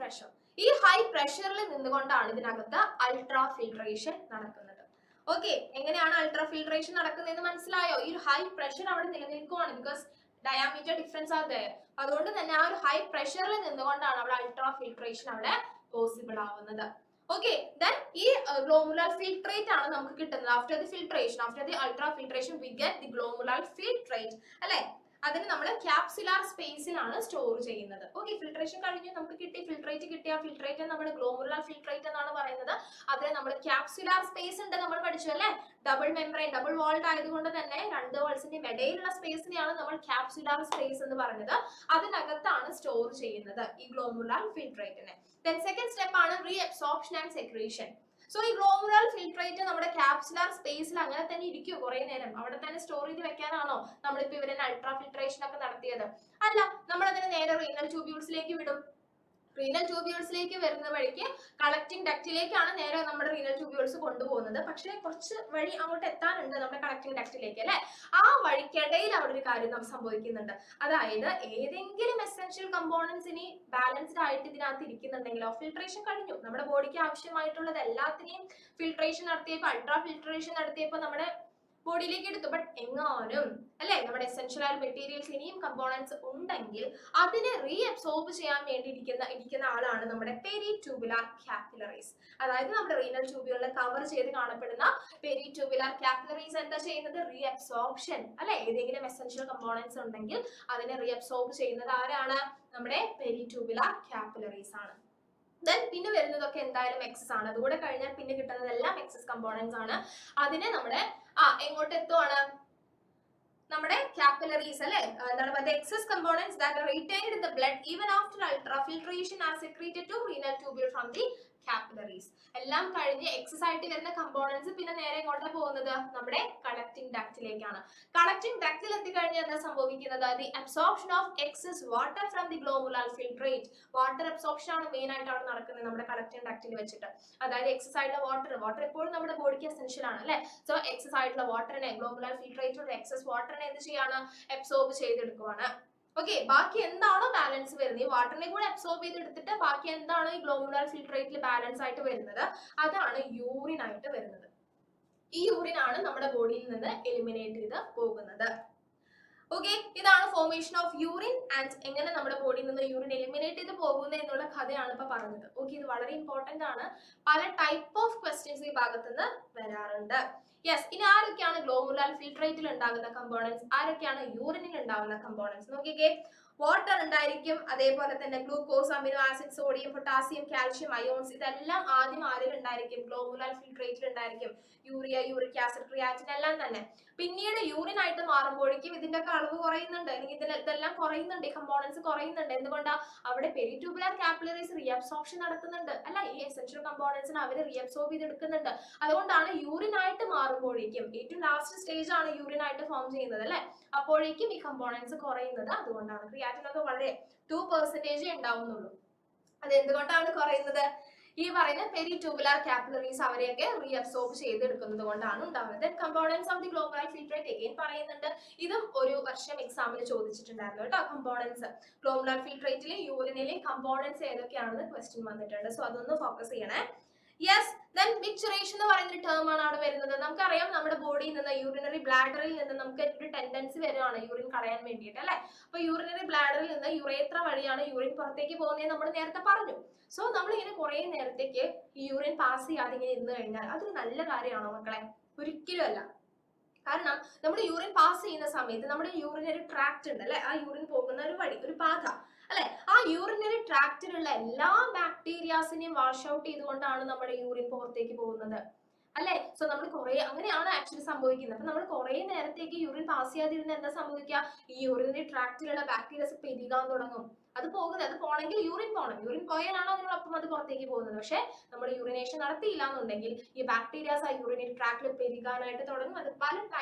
pressure. ഈ ഹൈ പ്രഷറിൽ നിന്നുകൊണ്ടാണ് ഇതിനകത്ത് അൾട്രാ ഫിൽട്രേഷൻ നടക്കുന്നത്. ഓക്കെ, എങ്ങനെയാണ് അൾട്രാ ഫിൽട്രേഷൻ നടക്കുന്നതെന്ന് മനസ്സിലായോ? ഈ ഒരു ഹൈ പ്രഷർ അവിടെ നിലനിൽക്കുവാണ്. ബിക്കോസ് ഡയാമീറ്റർ ഡിഫറൻസ് ആണ്. അതുകൊണ്ട് തന്നെ ആ ഒരു ഹൈ പ്രഷറിൽ നിന്നുകൊണ്ടാണ് അവിടെ അൾട്രാ ഫിൽട്രേഷൻ അവിടെ പോസിബിൾ ആവുന്നത്. ഓക്കെ, ദെൻ ഈ ഗ്ലോമുലാർ ഫിൽട്രേറ്റ് ആണ് നമുക്ക് കിട്ടുന്നത്. After the filtration, after the ultra filtration we get the glomerular filtrate, അല്ലെ. അതിന് നമ്മൾ ക്യാപ്സുലാർ സ്പേസിലാണ് സ്റ്റോർ ചെയ്യുന്നത്. ഓക്കെ, ഫിൽട്രേഷൻ കഴിഞ്ഞു നമുക്ക് കിട്ടി ഫിൽട്രേറ്റ് കിട്ടിയ ഫിൽട്രേറ്റ് നമ്മൾ ഗ്ലോമുലാർ ഫിൽട്രേറ്റ് എന്നാണ് പറയുന്നത്. അതിന് നമ്മൾ ക്യാപ്സുലാർ സ്പേസ് ഉണ്ട്, നമ്മൾ പഠിച്ചു, അല്ലെ. ഡബിൾ മെംബ്രെയിൻ, ഡബിൾ വാൾഡ് ആയതുകൊണ്ട് തന്നെ 2 വാൾസിന്റെ ഇടയിലുള്ള സ്പേസിനെയാണ് നമ്മൾ ക്യാപ്സുലാർ സ്പേസ് എന്ന് പറയുന്നത്. അതിനകത്താണ് സ്റ്റോർ ചെയ്യുന്നത് ഈ ഗ്ലോമുലാർ ഫിൽട്രേറ്റിനെ. ദെൻ സെക്കൻഡ് സ്റ്റെപ്പ് ആണ് റീഅബ്സോർപ്ഷൻ ആൻഡ് സെക്രീഷൻ. സോ ഈ ഗ്ലോമുലാർ ഫിൽട്രേറ്റ് നമ്മുടെ ക്യാപ്സുലാർ സ്പേസിൽ അങ്ങനെ തന്നെ ഇരിക്കും കുറെ നേരം? അവിടെ തന്നെ സ്റ്റോർ ചെയ്ത് വെക്കാനാണോ നമ്മളിപ്പോ ഇവരെ അൾട്രാ ഫിൽട്രേഷൻ ഒക്കെ നടത്തിയത്? അല്ല, നമ്മൾ അതിനെ നേരെ റീനൽ ട്യൂബ്യൂൾസിലേക്ക് വിടും. റീനൽ ട്യൂബ്യൂൾസിലേക്ക് വരുന്ന വഴിക്ക് കളക്ടിംഗ് ഡക്റ്റിലേക്കാണ് നേരെ നമ്മുടെ റീനൽ ട്യൂബ്യൂൾസ് കൊണ്ടുപോകുന്നത്. പക്ഷേ കുറച്ച് വഴി അങ്ങോട്ട് എത്താനുണ്ട് നമ്മുടെ കളക്ടിംഗ് ഡക്റ്റിലേക്ക്, അല്ലെ. ആ വഴിക്കിടയിൽ അവിടെ ഒരു കാര്യം സംഭവിക്കുന്നുണ്ട്. അതായത് ഏതെങ്കിലും എസെൻഷ്യൽ കമ്പോണൻസ് ഇനി ബാലൻസ്ഡ് ആയിട്ട് ഇതിനകത്ത് ഇരിക്കുന്നുണ്ടെങ്കിലോ, ഫിൽട്രേഷൻ കഴിഞ്ഞു, നമ്മുടെ ബോഡിക്ക് ആവശ്യമായിട്ടുള്ളത് എല്ലാത്തിനെയും ഫിൽട്രേഷൻ നടത്തിയപ്പോൾ, അൾട്രാ ഫിൽട്രേഷൻ നടത്തിയപ്പോൾ നമ്മുടെ ബോഡിയിലേക്ക് എടുത്തു. ബട്ട് എങ്ങാനും, അല്ലെ, നമ്മുടെ എസെൻഷ്യൽ ആയ മെറ്റീരിയൽസ് ഇനിയും കമ്പോണൻസ് ഉണ്ടെങ്കിൽ അതിനെ റീഅബ്സോർബ് ചെയ്യാൻ വേണ്ടി ഇരിക്കുന്ന ആളാണ് നമ്മുടെ പെരിട്യൂബുലാർ കാപ്പിലറീസ്. അതായത് നമ്മുടെ റീനൽ ട്യൂബ്യൂളിനെ കവർ ചെയ്ത് കാണപ്പെടുന്ന പെരിട്യൂബുലാർ കാപ്പിലറീസ് എന്താ ചെയ്യുന്നത്? റീഅബ്സോർപ്ഷൻ, അല്ലെ. ഏതെങ്കിലും എസെൻഷ്യൽ കമ്പോണൻസ് ഉണ്ടെങ്കിൽ അതിനെ റീഅബ്സോർബ് ചെയ്യുന്നത് ആരാണ്? നമ്മുടെ പെരിട്യൂബുലാർ കാപ്പിലറീസ് ആണ്. ദെൻ പിന്നെ വരുന്നതൊക്കെ എന്തായാലും എക്സസ് ആണ്. അതുകൂടെ കഴിഞ്ഞാൽ പിന്നെ കിട്ടുന്നതെല്ലാം എക്സസ് കമ്പോണൻസ് ആണ്. അതിനെ നമ്മുടെ എങ്ങോട്ട് എത്തുവാണ്? നമ്മുടെ capillaries, അല്ലെ, the excess components that are retained in the blood even after ultrafiltration are secreted to renal tubule from the capillaries. എല്ലാം കഴിഞ്ഞ് എക്സസ് ആയിട്ട് വരുന്ന കമ്പോണൻസ് പിന്നെ നേരെ എങ്ങോട്ടാ പോകുന്നത്? നമ്മുടെ കളക്ടിംഗ് ഡക്റ്റിലേക്കാണ്. കളക്ടിംഗ് ഡക്റ്റിൽ എത്തിക്കഴിഞ്ഞാൽ എന്താ സംഭവിക്കുന്നത്? The absorption of excess water from the glomerular filtrate. Water absorption ആണ് മെയിൻ ആയിട്ട് അവിടെ നടക്കുന്നത് നമ്മുടെ കളക്ടിംഗ് ഡക്റ്റിൽ വെച്ചിട്ട്. അതായത് എക്സസ് ആയിട്ടുള്ള വാട്ടർ എപ്പോഴും നമ്മുടെ ബോഡിക്ക് എസെൻഷ്യൽ ആണ് അല്ലെ. സോ എക്സസ് ആയിട്ടുള്ള വാട്ടറിനെ ഗ്ലോമുലാർ ഫിൽട്രേറ്റിലുള്ള എക്സസ് വാട്ടറിനെ എന്ത് ചെയ്യാണ്? അബ്സോർബ് ചെയ്തെടുക്കുവാണ്. ഓക്കെ, ബാക്കി എന്താണോ ബാലൻസ് വരുന്നത്, ഈ വാട്ടറിനെ കൂടെ അബ്സോർബ് ചെയ്തെടുത്തിട്ട് ബാക്കി എന്താണോ ഈ ഗ്ലോമുലാർ ഫിൽട്രേറ്റിൽ ബാലൻസ് ആയിട്ട് വരുന്നത് അതാണ് യൂറിൻ ആയിട്ട് വരുന്നത്. ഈ യൂറിൻ ആണ് നമ്മുടെ ബോഡിയിൽ നിന്ന് എലിമിനേറ്റ് ചെയ്ത് പോകുന്നത്. ഓക്കെ, ഇതാണ് ഫോർമേഷൻ ഓഫ് യൂറിൻ ആൻഡ് എങ്ങനെ നമ്മുടെ ബോഡിയിൽ നിന്ന് യൂറിൻ എലിമിനേറ്റ് ചെയ്ത് പോകുന്നത് എന്നുള്ള കഥയാണ് ഇപ്പൊ പറഞ്ഞത്. ഓക്കെ, ഇത് വളരെ ഇമ്പോർട്ടന്റ് ആണ്. പല ടൈപ്പ് ഓഫ് ക്വസ്റ്റ്യൻസ് ഈ ഭാഗത്ത് നിന്ന് വരാറുണ്ട്. യെസ്, ഇനി ആരൊക്കെയാണ് ഗ്ലോമുലാർ ഫിൽട്രേറ്റിൽ ഉണ്ടാകുന്ന കമ്പോണൻസ്, ആരൊക്കെയാണ് യൂറിനിൽ ഉണ്ടാകുന്ന കമ്പോണൻസ് നോക്കിക്കേ. വാട്ടർ ഉണ്ടായിരിക്കും, അതേപോലെ തന്നെ glucose, amino acid, sodium, potassium, calcium, ions, ഇതെല്ലാം ആദ്യം ആരിൽ ഉണ്ടായിരിക്കും? ഗ്ലോമുലാർ ഫിൽട്രേറ്റിൽ ഉണ്ടായിരിക്കും. യൂറിയ, യൂറിക് ആസിഡ്, ക്രിയാറ്റിൻ എല്ലാം തന്നെ. പിന്നീട് യൂറിൻ ആയിട്ട് മാറുമ്പോഴേക്കും ഇതിന്റെ ഒക്കെ അളവ് കുറയുന്നുണ്ട്, അല്ലെങ്കിൽ ഇതെല്ലാം കുറയുന്നുണ്ട്, ഈ കമ്പോണൻസ് കുറയുന്നുണ്ട്. എന്തുകൊണ്ടാ? അവിടെ പെരിട്യൂബുലാർ കാപ്പിലറീസ് റീഅബ്സോർപ്ഷൻ നടത്തുന്നുണ്ട് അല്ല, ഈ എസെൻഷ്യൽ കമ്പോണൻസിന് അവർ റീഅബ്സോർബ് ചെയ്തെടുക്കുന്നുണ്ട്. അതുകൊണ്ടാണ് യൂറിൻ ആയിട്ട് മാറുമ്പോഴേക്കും, ഏറ്റവും ലാസ്റ്റ് സ്റ്റേജ് ആണ് യൂറിൻ ആയിട്ട് ഫോം ചെയ്യുന്നത് അല്ലെ, അപ്പോഴേക്കും ഈ കമ്പോണൻസ് കുറയുന്നത് അതുകൊണ്ടാണ്. ക്രിയാറ്റിനൊക്കെ വളരെ 2% ഉണ്ടാവുന്നുള്ളൂ. അത് എന്തുകൊണ്ടാണ് കുറയുന്നത്? ഈ പറയുന്ന പെരിട്യൂബുലാർ കാപ്പിലറീസ് അവരെയൊക്കെ റീഅബ്സോർബ് ചെയ്തെടുക്കുന്നത് കൊണ്ടാണ് ഉണ്ടാവുന്നത്. Components of the glomerular filtrate again പറയുന്നുണ്ട്. ഇതും ഒരു വർഷം എക്സാമിന് ചോദിച്ചിട്ടുണ്ടായിരുന്നു കേട്ടോ. കമ്പോണൻസ് ഗ്ലോമുലാർ ഫിൽട്രേറ്റിലെ യൂറിനിലെ കമ്പോണൻസ് ഏതൊക്കെയാണെന്ന് ക്വസ്റ്റ്യൻ വന്നിട്ടുണ്ട്. സോ അതൊന്ന് ഫോക്കസ് ചെയ്യണേ. യെസ്, ദെൻ മിക്ചറേഷൻ എന്ന് പറയുന്ന ടേം ആണ് അവിടെ വരുന്നത്. നമുക്കറിയാം നമ്മുടെ ബോഡിയിൽ നിന്ന് യൂറിനറി ബ്ലാഡറിൽ നിന്ന് നമുക്ക് ഒരു ടെൻഡൻസി വരുവാണ് യൂറിൻ കളയാൻ വേണ്ടിയിട്ട് അല്ലെ. അപ്പൊ യൂറിനറി ബ്ലാഡറിൽ നിന്ന് യുറേത്ര വഴിയാണ് യൂറിൻ പുറത്തേക്ക് പോകുന്നത് നമ്മൾ നേരത്തെ പറഞ്ഞു. സോ നമ്മൾ ഇങ്ങനെ കുറെ നേരത്തേക്ക് ഈ യൂറിൻ പാസ് ചെയ്യാതെ ഇങ്ങനെ ഇരുന്ന് കഴിഞ്ഞാൽ അതൊരു നല്ല കാര്യമാണോ മക്കളെ? ഒരിക്കലും അല്ല. കാരണം നമ്മൾ യൂറിൻ പാസ് ചെയ്യുന്ന സമയത്ത് നമ്മുടെ യൂറിനറി ട്രാക്ട് ഉണ്ട് അല്ലെ, ആ യൂറിൻ പോകുന്ന ഒരു വഴി, ഒരു പാത അല്ലെ, ആ യൂറിനറി ട്രാക്റ്റിലുള്ള എല്ലാ ബാക്ടീരിയാസിനെയും വാഷ് ഔട്ട് ചെയ്തുകൊണ്ടാണ് നമ്മുടെ യൂറിൻ പുറത്തേക്ക് പോകുന്നത് അല്ലെ. സോ നമ്മൾ കുറെ അങ്ങനെയാണ് ആക്ച്വലി സംഭവിക്കുന്നത്. അപ്പൊ നമ്മൾ കുറെ നേരത്തേക്ക് യൂറിൻ പാസ് ചെയ്യാതിരുന്ന എന്താ സംഭവിക്കുക? ഈ യൂറിനറി ട്രാക്റ്റിലുള്ള ബാക്ടീരിയസ് പെരുകാൻ തുടങ്ങും. അത് പോണെങ്കിൽ യൂറിൻ പോകണം, യൂറിൻ പോയാലാണ് അതിനോടൊപ്പം അത് പുറത്തേക്ക് പോകുന്നത്. പക്ഷെ നമ്മൾ യൂറിനേഷൻ നടത്തിയില്ല എന്നുണ്ടെങ്കിൽ ഈ ബാക്ടീരിയാസ് ആ യൂറിനറി ട്രാക്റ്റിൽ പെരുകാനായിട്ട് തുടങ്ങും. അത്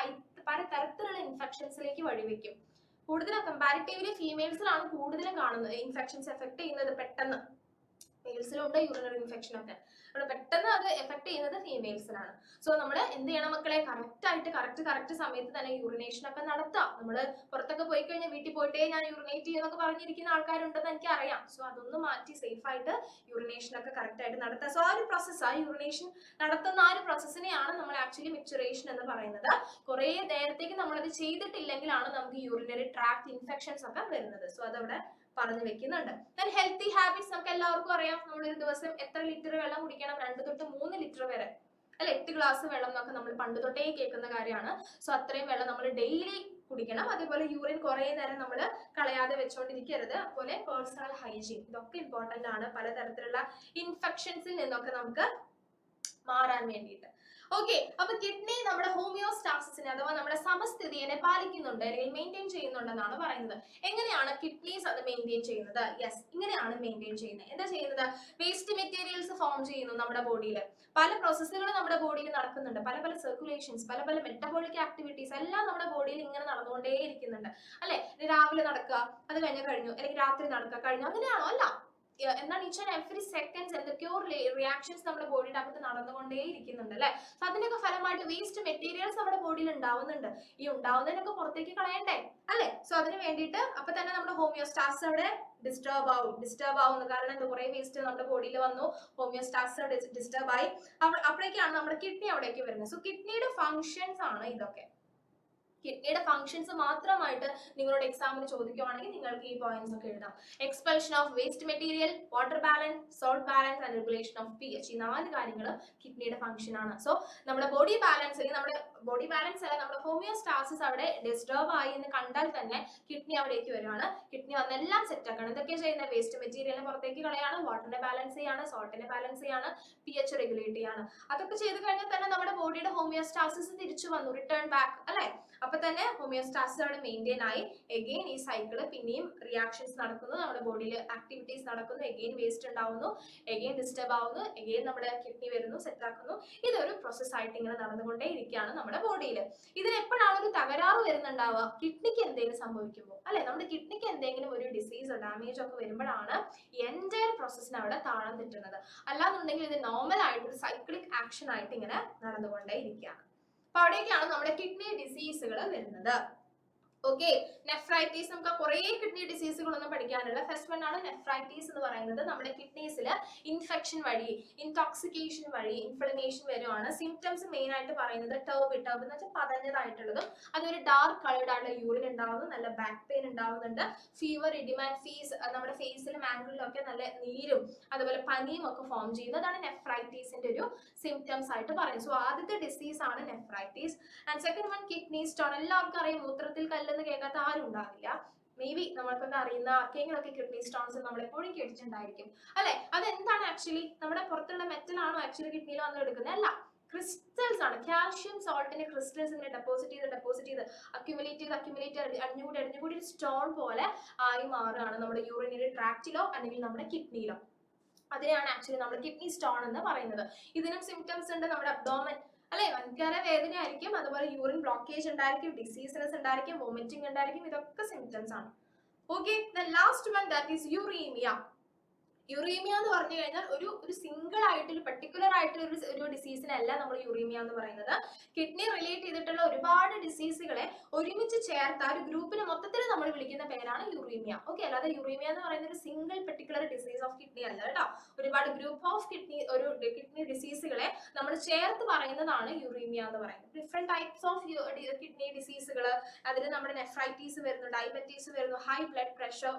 പല തരത്തിലുള്ള ഇൻഫെക്ഷൻസിലേക്ക് വഴിവെക്കും. കൂടുതലും കമ്പാരിറ്റീവ്ലി ഫീമെയിൽസിലാണ് കൂടുതലും കാണുന്നത് ഇൻഫെക്ഷൻസ് എഫക്ട് ചെയ്യുന്നത് പെട്ടെന്ന്. മെയിൽസിലുണ്ട് യൂറിനറി ഇൻഫെക്ഷൻ ഒക്കെ, അവിടെ പെട്ടെന്ന് അത് എഫക്ട് ചെയ്യുന്നത് ഫീമെയിൽസിനാണ്. സോ നമ്മൾ എന്ത് ചെയ്യണം മക്കളെ? കറക്റ്റ് സമയത്ത് തന്നെ യൂറിനേഷൻ ഒക്കെ നടത്താം. നമ്മൾ പുറത്തൊക്കെ പോയി കഴിഞ്ഞാൽ വീട്ടിൽ പോയിട്ടേ ഞാൻ യൂറിനേറ്റ് ചെയ്യുന്നൊക്കെ പറഞ്ഞിരിക്കുന്ന ആൾക്കാരുണ്ടെന്ന് എനിക്ക് അറിയാം. സോ അതൊന്ന് മാറ്റി സേഫ് ആയിട്ട് യൂറിനേഷൻ ഒക്കെ കറക്റ്റ് ആയിട്ട് നടത്താം. സോ ആ ഒരു പ്രോസസ്സ്, ആ യൂറിനേഷൻ നടത്തുന്ന ആ ഒരു പ്രോസസ്സിനെയാണ് നമ്മൾ ആക്ച്വലി മിക്ചറേഷൻ എന്ന് പറയുന്നത്. കുറെ നേരത്തേക്ക് നമ്മളത് ചെയ്തിട്ടില്ലെങ്കിലാണ് നമുക്ക് യൂറിനറി ട്രാക്ട് ഇൻഫെക്ഷൻസ് ഒക്കെ വരുന്നത്. സോ അതവിടെ പറഞ്ഞു വെക്കുന്നുണ്ട്. ഹെൽത്തി ഹാബിറ്റ്സ് നമുക്ക് എല്ലാവർക്കും അറിയാം. നമ്മൾ ഒരു ദിവസം എത്ര ലിറ്റർ വെള്ളം കുടിക്കണം? 2 തൊട്ട് 3 ലിറ്റർ വരെ അല്ലെ, 8 ഗ്ലാസ് വെള്ളം എന്നൊക്കെ നമ്മൾ പണ്ട് തൊട്ടേ കേൾക്കുന്ന കാര്യമാണ്. സോ അത്രയും വെള്ളം നമ്മൾ ഡെയിലി കുടിക്കണം. അതേപോലെ യൂറിൻ കുറെ നേരം നമ്മൾ കളയാതെ വെച്ചോണ്ടിരിക്കരുത്. അതുപോലെ പേഴ്സണൽ ഹൈജീൻ, ഇതൊക്കെ ഇമ്പോർട്ടന്റ് ആണ് പലതരത്തിലുള്ള ഇൻഫെക്ഷൻസിൽ നിന്നൊക്കെ നമുക്ക് മാറാൻ വേണ്ടിയിട്ട്. ഓക്കെ, അപ്പൊ കിഡ്നി നമ്മുടെ ഹോമിയോസ്റ്റാസിസിനെ അഥവാ നമ്മുടെ സമസ്ഥിതിയെ പാലിക്കുന്നുണ്ട് അല്ലെങ്കിൽ മെയിൻറ്റെയിൻ ചെയ്യുന്നുണ്ടെന്നാണ് പറയുന്നത്. എങ്ങനെയാണ് കിഡ്നീസ് അത് മെയിൻറ്റെയിൻ ചെയ്യുന്നത്? യെസ്, ഇങ്ങനെയാണ് മെയിൻറ്റെയിൻ ചെയ്യുന്നത്. എന്താ ചെയ്യുന്നത്? വേസ്റ്റ് മെറ്റീരിയൽസ് ഫോം ചെയ്യുന്നു നമ്മുടെ ബോഡിയിൽ. പല പ്രോസസ്സുകൾ നമ്മുടെ ബോഡിയിൽ നടക്കുന്നുണ്ട്. പല സർക്കുലേഷൻസ്, പല മെറ്റബോളിക് ആക്ടിവിറ്റീസ് എല്ലാം നമ്മുടെ ബോഡിയിൽ ഇങ്ങനെ നടന്നുകൊണ്ടേ ഇരിക്കുന്നുണ്ട് അല്ലെ. രാവിലെ നടക്കുക, അത് കഴിഞ്ഞു, അല്ലെങ്കിൽ രാത്രി നടക്കുക, കഴിഞ്ഞു, അങ്ങനെയാണോ? അല്ല. എന്താണ് ഈച്ച് ആൻഡ് എവറി സെക്കൻഡ്സ് എന്തൊക്കെയോ റിയാക്ഷൻസ് നമ്മുടെ ബോഡിയുടെ അകത്ത് നടന്നുകൊണ്ടേ ഇരിക്കുന്നുണ്ട് അല്ലെ. സോ അതിനൊക്കെ ഫലമായിട്ട് വേസ്റ്റ് മെറ്റീരിയൽസ് നമ്മുടെ ബോഡിയിൽ ഉണ്ടാവുന്നുണ്ട്. ഈ ഉണ്ടാവുന്നതിനൊക്കെ പുറത്തേക്ക് കളയണ്ടേ അല്ലെ. സോ അതിന് വേണ്ടിയിട്ട് അപ്പൊ തന്നെ നമ്മുടെ ഹോമിയോസ്റ്റാസിസ് അവിടെ ഡിസ്റ്റർബ് ആവുന്നു. കാരണം എന്താ, കുറെ വേസ്റ്റ് നമ്മുടെ ബോഡിയിൽ വന്നു, ഹോമിയോസ്റ്റാസിസ് ഡിസ്റ്റർബ് ആയി. അപ്പോഴേക്കാണ് നമ്മുടെ കിഡ്നി അവിടേക്ക് വരുന്നത്. സോ കിഡ്നിയുടെ ഫങ്ഷൻസ് ആണ് ഇതൊക്കെ. കിഡ്നിയുടെ ഫങ്ഷൻസ് മാത്രമായിട്ട് നിങ്ങളോട് എക്സാമിന് ചോദിക്കുവാണെങ്കിൽ നിങ്ങൾക്ക് ഈ പോയിന്റ്സ് ഒക്കെ എഴുതാം. Expulsion of waste material, water balance, salt balance and regulation of pH, ഈ 4 കാര്യങ്ങൾ കിഡ്നിയുടെ ഫംഗ്ഷൻ ആണ്. സോ നമ്മുടെ ബോഡി ബാലൻസ്, നമ്മുടെ ബോഡി ബാലൻസ് അല്ല, നമ്മുടെ ഹോമിയോസ്റ്റാസിസ് അവിടെ ഡിസ്റ്റർബ് ആയി എന്ന് കണ്ടാൽ തന്നെ കിഡ്നി അവിടേക്ക് വരുവാണ്. കിഡ്നി വന്നെല്ലാം സെറ്റ് ആക്കണം. എന്തൊക്കെയാണ് ചെയ്യുന്നത്? വേസ്റ്റ് മെറ്റീരിയലിനെ പുറത്തേക്ക് കളയാണ്, വാട്ടറിനെ ബാലൻസ് ചെയ്യാണ്, സോൾട്ടിനെ ബാലൻസ് ചെയ്യാണ്, pH റെഗുലേറ്റ് ചെയ്യാണ്. അതൊക്കെ ചെയ്ത് കഴിഞ്ഞാൽ തന്നെ നമ്മുടെ ബോഡിയുടെ ഹോമിയോസ്റ്റാസിസ് തിരിച്ചു വന്നു, റിട്ടേൺ ബാക്ക് അല്ലെ. അപ്പൊ തന്നെ ഹോമിയോസ്റ്റാസിസ് അവിടെ മെയിൻറ്റെയിൻ ആയി. എഗെയിൻ ഈ സൈക്കിള് പിന്നെയും റിയാക്ഷൻസ് നടക്കുന്നു, നമ്മുടെ ബോഡിയിൽ ആക്ടിവിറ്റീസ് നടക്കുന്നു, എഗെയിൻ വേസ്റ്റ് ഉണ്ടാവുന്നു, എഗെയിൻ ഡിസ്റ്റർബ് ആവുന്നു, എഗെയിൻ നമ്മുടെ കിഡ്നി വരുന്നു, സെറ്റ് ആക്കുന്നു. ഇതൊരു പ്രോസസ് ആയിട്ട് ഇങ്ങനെ നടന്നുകൊണ്ടേ ഇരിക്കുകയാണ് നമ്മുടെ ബോഡിയിൽ. ഇതിന് എപ്പോഴാണ് ഒരു തകരാറ് വരുന്നുണ്ടാവുക? കിഡ്നിക്ക് എന്തെങ്കിലും സംഭവിക്കുമ്പോൾ അല്ലെ, നമ്മുടെ കിഡ്നിക്ക് എന്തെങ്കിലും ഒരു ഡിസീസോ ഡാമേജോ ഒക്കെ വരുമ്പോഴാണ് എൻറ്റയർ പ്രോസസ്സിന് അവിടെ താളം തെറ്റുന്നത്. അല്ലാന്നുണ്ടെങ്കിൽ ഇത് നോർമൽ ആയിട്ട് ഒരു സൈക്ലിക് ആക്ഷൻ ആയിട്ട് ഇങ്ങനെ നടന്നുകൊണ്ടേ ഇരിക്കുകയാണ്. അപ്പൊ അവിടേക്കാണ് നമ്മുടെ കിഡ്നി ഡിസീസുകൾ വരുന്നത്. Okay, nephritis. നമുക്ക് കുറെ കിഡ്നി ഡിസീസുകളൊന്നും പഠിക്കാനുള്ള. ഫസ്റ്റ് വൺ ആണ് നെഫ്രൈറ്റീസ് എന്ന് പറയുന്നത്. നമ്മുടെ കിഡ്നീസിൽ ഇൻഫെക്ഷൻ വഴി, ഇൻടോക്സിക്കേഷൻ വഴി ഇൻഫ്ലമേഷൻ വരുവാണ്. സിംറ്റംസ് മെയിൻ ആയിട്ട് പറയുന്നത് ടർബ് എന്ന് വെച്ചാൽ പതഞ്ഞതായിട്ടുള്ളതും, അതൊരു ഡാർക്ക് കളേർഡ് ആയിട്ടുള്ള യൂറിൻ ഉണ്ടാവുന്നു, നല്ല ബാക്ക് പെയിൻ ഉണ്ടാവുന്നുണ്ട്, ഫീവർ, ഇഡിമാൻ ഫീസ്, നമ്മുടെ ഫേസിലും ആംഗിളിലും ഒക്കെ നല്ല നീരും അതുപോലെ പനിയും ഒക്കെ ഫോം ചെയ്യുന്നു. അതാണ് നെഫ്രൈറ്റീസിന്റെ ഒരു സിംറ്റംസ് ആയിട്ട് പറയുന്നത്. സോ ആദ്യത്തെ ഡിസീസ് ആണ് nephritis. And second one kidney stone. എല്ലാവർക്കും അറിയാം, മൂത്രത്തിൽ കല്ല് കേൾക്കാത്ത ആരും ഉണ്ടാവില്ല. മേ ബി നമ്മൾക്കൊക്കെ അറിയുന്ന ആർക്കെങ്കിലും ഒക്കെ കിഡ്നി സ്റ്റോൺസ് നമ്മൾ എപ്പോഴും കേട്ടിട്ടുണ്ടായിരിക്കും അല്ലെ. അതെന്താണ് ആക്ച്വലി? നമ്മുടെ പുറത്തുള്ള മെറ്റൽ ആണോ ആക്ച്വലി കിഡ്നിയിൽ വന്ന് എടുക്കുന്നത്? അല്ല, ക്രിസ്റ്റൽസ് ആണ്. കാൽഷ്യം സോൾട്ടിന്റെ ക്രിസ്റ്റൽസ് ഇങ്ങനെ ഡെപ്പോസിറ്റ് ചെയ്ത് അക്യുമുലേറ്റ് അടിഞ്ഞുകൂടി ഒരു സ്റ്റോൺ പോലെ ആയി മാറുകയാണ് നമ്മുടെ യൂറിനറി ട്രാക്റ്റിലോ അല്ലെങ്കിൽ നമ്മുടെ കിഡ്നിയിലോ. അതിനെയാണ് ആക്ച്വലി നമ്മുടെ കിഡ്നി സ്റ്റോൺ എന്ന് പറയുന്നത്. ഇതിനും സിംറ്റംസ് ഉണ്ട്. നമ്മുടെ അബ്ഡോമൻ അല്ലെ, ഭയങ്കര വേദന ആയിരിക്കും, അതുപോലെ യൂറിൻ ബ്ലോക്കേജ് ഉണ്ടായിരിക്കും, ഡിസീസസ് ഉണ്ടായിരിക്കും, വോമിറ്റിംഗ് ഉണ്ടായിരിക്കും. ഇതൊക്കെ സിംറ്റംസ് ആണ്. Okay, the last one that is uremia. Uremia എന്ന് പറഞ്ഞു കഴിഞ്ഞാൽ ഒരു സിംഗിൾ ആയിട്ട് ഒരു പെർട്ടിക്കുലർ ആയിട്ടുള്ള ഒരു ഡിസീസിനല്ല നമ്മൾ യുറീമിയ എന്ന് പറയുന്നത്. കിഡ്നി റിലേറ്റ് ചെയ്തിട്ടുള്ള ഒരുപാട് ഡിസീസുകളെ ഒരുമിച്ച് ചേർത്ത ഒരു ഗ്രൂപ്പിന് മൊത്തത്തിൽ നമ്മൾ വിളിക്കുന്ന പേരാണ് യുറീമിയ. ഓക്കെ, അല്ലാതെ യുറീമിയ എന്ന് പറയുന്ന ഒരു single particular disease of kidney അല്ല കേട്ടോ. ഒരുപാട് ഗ്രൂപ്പ് ഓഫ് കിഡ്നി ഡിസീസുകളെ നമ്മൾ ചേർത്ത് പറയുന്നതാണ് യുറീമിയ എന്ന് പറയുന്നത്. ഡിഫറെന്റ് ടൈപ്സ് ഓഫ് കിഡ്നി ഡിസീസുകൾ, അതിൽ നമ്മുടെ നെഫ്രൈറ്റീസ് വരുന്നു, ഡയബറ്റീസ് വരുന്നു, ഹൈ ബ്ലഡ് പ്രഷർ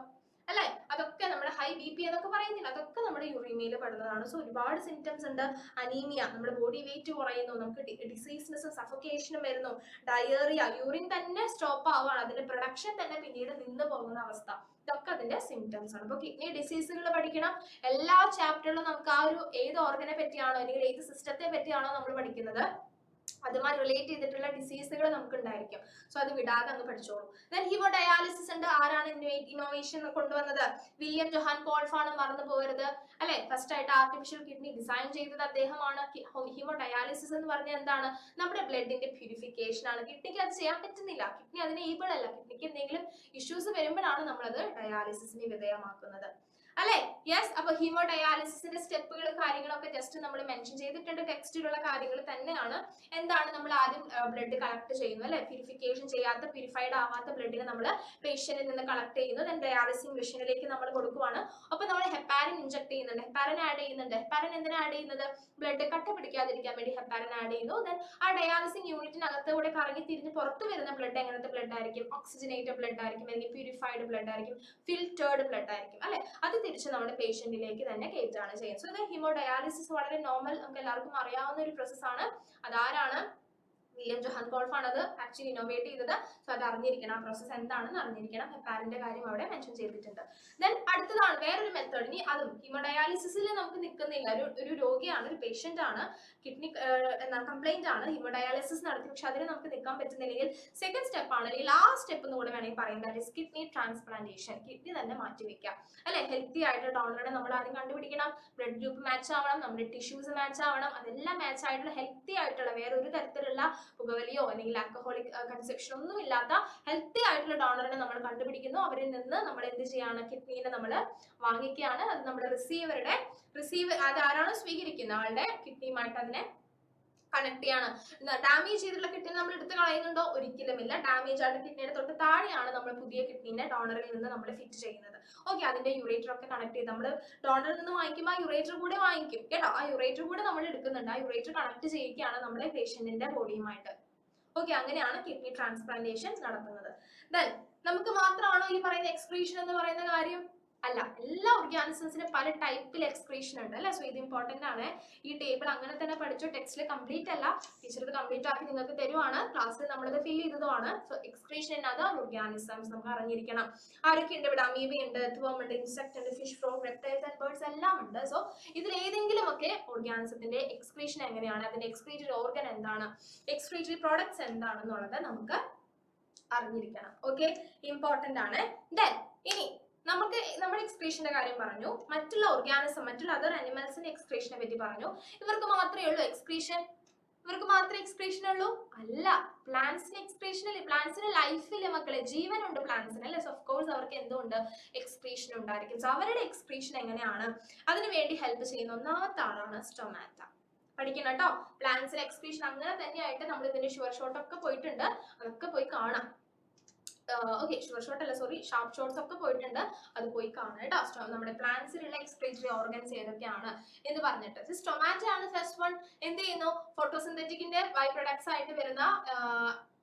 അല്ലെ, അതൊക്കെ നമ്മുടെ ഹൈ BP എന്നൊക്കെ പറയുന്നില്ല, അതൊക്കെ നമ്മുടെ യുറീമിയയിൽ പെടുന്നതാണ്. സോ ഒരുപാട് സിംറ്റംസ് ഉണ്ട്. അനീമിയ, നമ്മുടെ ബോഡി വെയിറ്റ് കുറയുന്നു, നമുക്ക് ഡിസീസ്നെസ്സും സഫോക്കേഷനും വരുന്നു, ഡയേറിയ, യൂറിൻ തന്നെ സ്റ്റോപ്പ് ആവുകയാണ്, അതിന്റെ പ്രൊഡക്ഷൻ തന്നെ പിന്നീട് നിന്ന് പോകുന്ന അവസ്ഥ. ഇതൊക്കെ അതിന്റെ സിംറ്റംസ് ആണ്. അപ്പൊ കിഡ്നി ഡിസീസുകൾ പഠിക്കണം. എല്ലാ ചാപ്റ്ററിലും നമുക്ക് ആ ഒരു ഏത് ഓർഗനെ പറ്റിയാണോ അല്ലെങ്കിൽ ഏത് സിസ്റ്റത്തെ പറ്റിയാണോ നമ്മൾ പഠിക്കുന്നത് അതുമായി റിലേറ്റ് ചെയ്തിട്ടുള്ള ഡിസീസുകൾ നമുക്ക് ഉണ്ടായിരിക്കും. സോ അത് വിടാതെ അങ്ങ് പഠിച്ചോളൂ. ദെൻ ഹീമോഡയാലിസിസ് ഉണ്ട്. ആരാണ് ഇന്നോവേഷൻ കൊണ്ടുവന്നത്? വില്യം ജോഹാൻ കോൾഫ് ആണ്, മറന്നു പോകരുത് അല്ലെ. ഫസ്റ്റ് ആയിട്ട് ആർട്ടിഫിഷ്യൽ കിഡ്നി ഡിസൈൻ ചെയ്തത് അദ്ദേഹമാണ്. ഹീമോഡയാലിസിസ് എന്ന് പറഞ്ഞാൽ എന്താണ്? നമ്മുടെ ബ്ലഡിന്റെ പ്യൂരിഫിക്കേഷൻ ആണ്. കിഡ്നിക്ക് അത് ചെയ്യാൻ പറ്റുന്നില്ല, കിഡ്നി അതിന് ഏബിൾ അല്ല. കിഡ്നിക്ക് എന്തെങ്കിലും ഇഷ്യൂസ് വരുമ്പോഴാണ് നമ്മളത് ഡയാലിസിസിന് വിധേയമാക്കുന്നത് അല്ലെ. യെസ്, അപ്പൊ ഹീമോഡയാലിസിന്റെ സ്റ്റെപ്പുകളും കാര്യങ്ങളൊക്കെ ജസ്റ്റ് നമ്മൾ മെൻഷൻ ചെയ്തിട്ടുണ്ട്. ടെക്സ്റ്റിലുള്ള കാര്യങ്ങൾ തന്നെയാണ്. എന്താണ്? നമ്മൾ ആദ്യം ബ്ലഡ് കളക്ട് ചെയ്യുന്നു അല്ലെ. പ്യൂരിഫിക്കേഷൻ ചെയ്യാത്ത, പ്യൂരിഫൈഡ് ആവാത്ത ബ്ലഡിനെ നമ്മൾ പേഷ്യന്റിൽ നിന്ന് കളക്ട് ചെയ്യുന്നു. ദെൻ ഡയാലിസിംഗ് മെഷീനിലേക്ക് നമ്മൾ കൊടുക്കുവാണ്. അപ്പൊ നമ്മൾ ഹെപ്പാരിൻ ഇഞ്ചക്ട് ചെയ്യുന്നുണ്ട്, ഹെപ്പാരിൻ ആഡ് ചെയ്യുന്നുണ്ട്. ഹെപ്പാരിൻ എന്തിനാ ആഡ് ചെയ്യുന്നത്? ബ്ലഡ് കട്ട പിടിക്കാതിരിക്കാൻ വേണ്ടി ഹെപ്പാരിൻ ആഡ് ചെയ്യുന്നു. ദെൻ ആ ഡയാലിസിംഗ് യൂണിറ്റിനകത്തൂടെ കറങ്ങി തിരിഞ്ഞ് പുറത്ത് വരുന്ന ബ്ലഡ് എങ്ങനത്തെ ബ്ലഡ് ആയിരിക്കും? ഓക്സിജനേറ്റഡ് ബ്ലഡ് ആയിരിക്കും, അല്ലെങ്കിൽ പ്യൂരിഫൈഡ് ബ്ലഡ് ആയിരിക്കും, ഫിൽറ്റേർഡ് ബ്ലഡ് ആയിരിക്കും അല്ലെ. അത് തിരിച്ച് നമ്മുടെ പേഷ്യന്റിലേക്ക് തന്നെ കയറ്റാണ് ചെയ്യുന്നത്. സോ ഇത് ഹീമോഡയാലിസിസ് വളരെ നോർമൽ, നമുക്ക് എല്ലാവർക്കും അറിയാവുന്ന ഒരു പ്രോസസ് ആണ്. അതാരാണ്? വില്യം ജോഹാൻ കോൾഫ് ആണ് അത് ആക്ച്വലി ഇന്നോവേറ്റ് ചെയ്തത്. സോ അത് അറിഞ്ഞിരിക്കണം, ആ പ്രോസസ് എന്താണെന്ന് അറിഞ്ഞിരിക്കണം. ഹെപ്പാരിന്റെ കാര്യം അവിടെ മെൻഷൻ ചെയ്തിട്ടുണ്ട്. ദെൻ അടുത്തതാണ് വേറൊരു മെത്തേഡ്. ഇനി അതും ഹീമോഡയാലിസിസിൽ നമുക്ക് നിൽക്കുന്നില്ല, ഒരു രോഗിയാണ്, ഒരു പേഷ്യന്റ് ആണ്, കിഡ്നി കംപ്ലൈന്റ് ആണ്, ഹീമോഡയാലിസിസ് നടത്തി, പക്ഷെ അതിന് നമുക്ക് നിൽക്കാൻ പറ്റുന്നില്ലെങ്കിൽ സെക്കൻഡ് സ്റ്റെപ്പ് ആണ്, അല്ലെങ്കിൽ ലാസ്റ്റ് സ്റ്റെപ്പ് എന്ന് കൂടെ വേണമെങ്കിൽ പറയാം, that is kidney transplantation. Kidney തന്നെ മാറ്റിവെക്കാം അല്ലെ. ഹെൽത്തി ആയിട്ടുള്ള ഡോണറെ നമ്മൾ ആദ്യം കണ്ടുപിടിക്കണം, ബ്ലഡ് ഗ്രൂപ്പ് മാച്ച് ആവണം, നമ്മുടെ ടിഷ്യൂസ് മാച്ച് ആവണം, അതെല്ലാം മാച്ച് ആയിട്ടുള്ള ഹെൽത്തി ആയിട്ടുള്ള, വേറെ ഒരു തരത്തിലുള്ള പുകവലിയോ അല്ലെങ്കിൽ ആൽക്കഹോളിക് കൺസെപ്ഷൻ ഒന്നും ഇല്ലാത്ത ഹെൽത്തി ആയിട്ടുള്ള ഡോണറിനെ നമ്മൾ കണ്ടുപിടിക്കുന്നു. അവരിൽ നിന്ന് നമ്മൾ എന്ത് ചെയ്യാണ്? കിഡ്നീനെ നമ്മൾ വാങ്ങിക്കുകയാണ്. അത് നമ്മുടെ റിസീവർ അത് ആരാണോ സ്വീകരിക്കുന്ന ആളുടെ കിഡ്നിയുമായിട്ട് അതിനെ കണക്ട് ചെയ്യാണ്. ഡാമേജ് ചെയ്തിട്ടുള്ള കിഡ്നി നമ്മൾ എടുത്ത് കളയുന്നുണ്ടോ? ഒരിക്കലുമില്ല. ഡാമേജ് ആയിട്ട് കിഡ്നിയുടെ തൊട്ട് താഴെയാണ് നമ്മൾ പുതിയ കിഡ്നിനെ ഡോണറിൽ നിന്ന് നമ്മൾ ഫിറ്റ് ചെയ്യുന്നത്. ഓക്കെ, അതിന്റെ യുറേറ്റർ ഒക്കെ കണക്ട് ചെയ്ത് നമ്മൾ ഡോണറിൽ നിന്ന് വാങ്ങിക്കുമ്പോൾ ആ യുറേറ്റർ കൂടെ വാങ്ങിക്കും കേട്ടോ. ആ യുറേറ്റർ കൂടെ നമ്മൾ എടുക്കുന്നുണ്ട്. ആ യുറേറ്റർ കണക്ട് ചെയ്യുകയാണ് നമ്മുടെ പേഷ്യന്റിന്റെ ബോഡിയുമായിട്ട്. ഓക്കെ, അങ്ങനെയാണ് കിഡ്നി ട്രാൻസ്പ്ലാന്റേഷൻ നടത്തുന്നത്. ദെൻ നമുക്ക് മാത്രമാണോ ഈ പറയുന്ന എക്സ്ക്രീഷൻ എന്ന് പറയുന്ന കാര്യം? അല്ല, എല്ലാ ഓർഗാനിസംസിനും പല ടൈപ്പിൽ എക്സ്ക്രീഷൻ ഉണ്ട് അല്ലെ. സോ ഇത് ഇമ്പോർട്ടന്റ് ആണ്. ഈ ടേബിൾ അങ്ങനെ തന്നെ പഠിച്ചു. ടെക്സ്റ്റിൽ കംപ്ലീറ്റ് അല്ല, ടീച്ചർ ഇത് കംപ്ലീറ്റ് ആക്കി നിങ്ങൾക്ക് തരുവാണ്. ക്ലാസ്സിൽ നമ്മളത് ഫിൽ ചെയ്തതുമാണ്. So excretion in other organisms നമുക്ക് അറിഞ്ഞിരിക്കണം. ആരൊക്കെ ഉണ്ട് ഇവിടെ? അമീബ ഉണ്ട്, എർത്ത് ഉണ്ട്, ഇൻസെക്ട് ഉണ്ട്, fish, frog, reptiles and birds എല്ലാം ഉണ്ട്. സോ ഇതിൽ ഏതെങ്കിലും ഒക്കെ ഓർഗാനിസത്തിന്റെ എക്സ്ക്രീഷൻ എങ്ങനെയാണ്, അതിന്റെ എക്സ്ക്രീറ്ററി ഓർഗൻ എന്താണ്, എക്സ്ക്രീറ്ററി പ്രോഡക്ട്സ് എന്താണെന്നുള്ളത് നമുക്ക് അറിഞ്ഞിരിക്കണം. ഓക്കെ, ഇമ്പോർട്ടന്റ് ആണ്. ദെൻ ഇനി നമുക്ക് നമ്മുടെ എക്സ്ക്രീഷന്റെ കാര്യം പറഞ്ഞു, മറ്റുള്ള ഓർഗാനിസം, മറ്റുള്ള അതർ അനിമൽസിന്റെ എക്സ്ക്രീഷനെ പറ്റി പറഞ്ഞു. ഇവർക്ക് മാത്രമേ ഉള്ളൂ എക്സ്ക്രീഷൻ? ഇവർക്ക് മാത്രമേ എക്സ്ക്രീഷൻ ഉള്ളൂ? അല്ല, പ്ലാന്റ്സിന് എക്സ്ക്രീഷൻ അല്ലേ. പ്ലാന്റ്സിന് ലൈഫില്ലേ മക്കളെ, ജീവനുണ്ട് പ്ലാന്റ്സിന് അല്ലെ. സോ ഓഫ് കോഴ്സ് അവർക്ക് എന്തുണ്ട്, എക്സ്ക്രീഷൻ ഉണ്ടായിരിക്കും. സോ അവരുടെ എക്സ്ക്രീഷൻ എങ്ങനെയാണ്, അതിനു വേണ്ടി ഹെൽപ്പ് ചെയ്യുന്ന ഒന്നാമത്തെ ആളാണ് സ്റ്റൊമാറ്റ. പഠിക്കണം കേട്ടോ. പ്ലാന്റ്സിന് എക്സ്ക്രീഷൻ അങ്ങനെ തന്നെയായിട്ട് നമ്മൾ ഇതിന്റെ ഷുവർ ഷോട്ട് ഒക്കെ പോയിട്ടുണ്ട്, അതൊക്കെ പോയി കാണാം. ഓക്കെ, ഷുവർ ഷോട്ട് അല്ല, സോറി, ഷാർപ്പ് ഷോട്ട്സ് ഒക്കെ പോയിട്ടുണ്ട്, അത് പോയി കാണാം കേട്ടോ. നമ്മുടെ പ്ലാന്റ്സിലുള്ള എക്സ്ക്രീറ്ററി ഓർഗൻസ് ഏതൊക്കെയാണ് എന്ന് പറഞ്ഞിട്ട്. സ്റ്റൊമാറ്റോ ആണ് ഫസ്റ്റ് വൺ. എന്ത് ചെയ്യുന്നു, ഫോട്ടോസിന്തറ്റിക്കിന്റെ ബൈ പ്രൊഡക്ട്സ് ആയിട്ട് വരുന്ന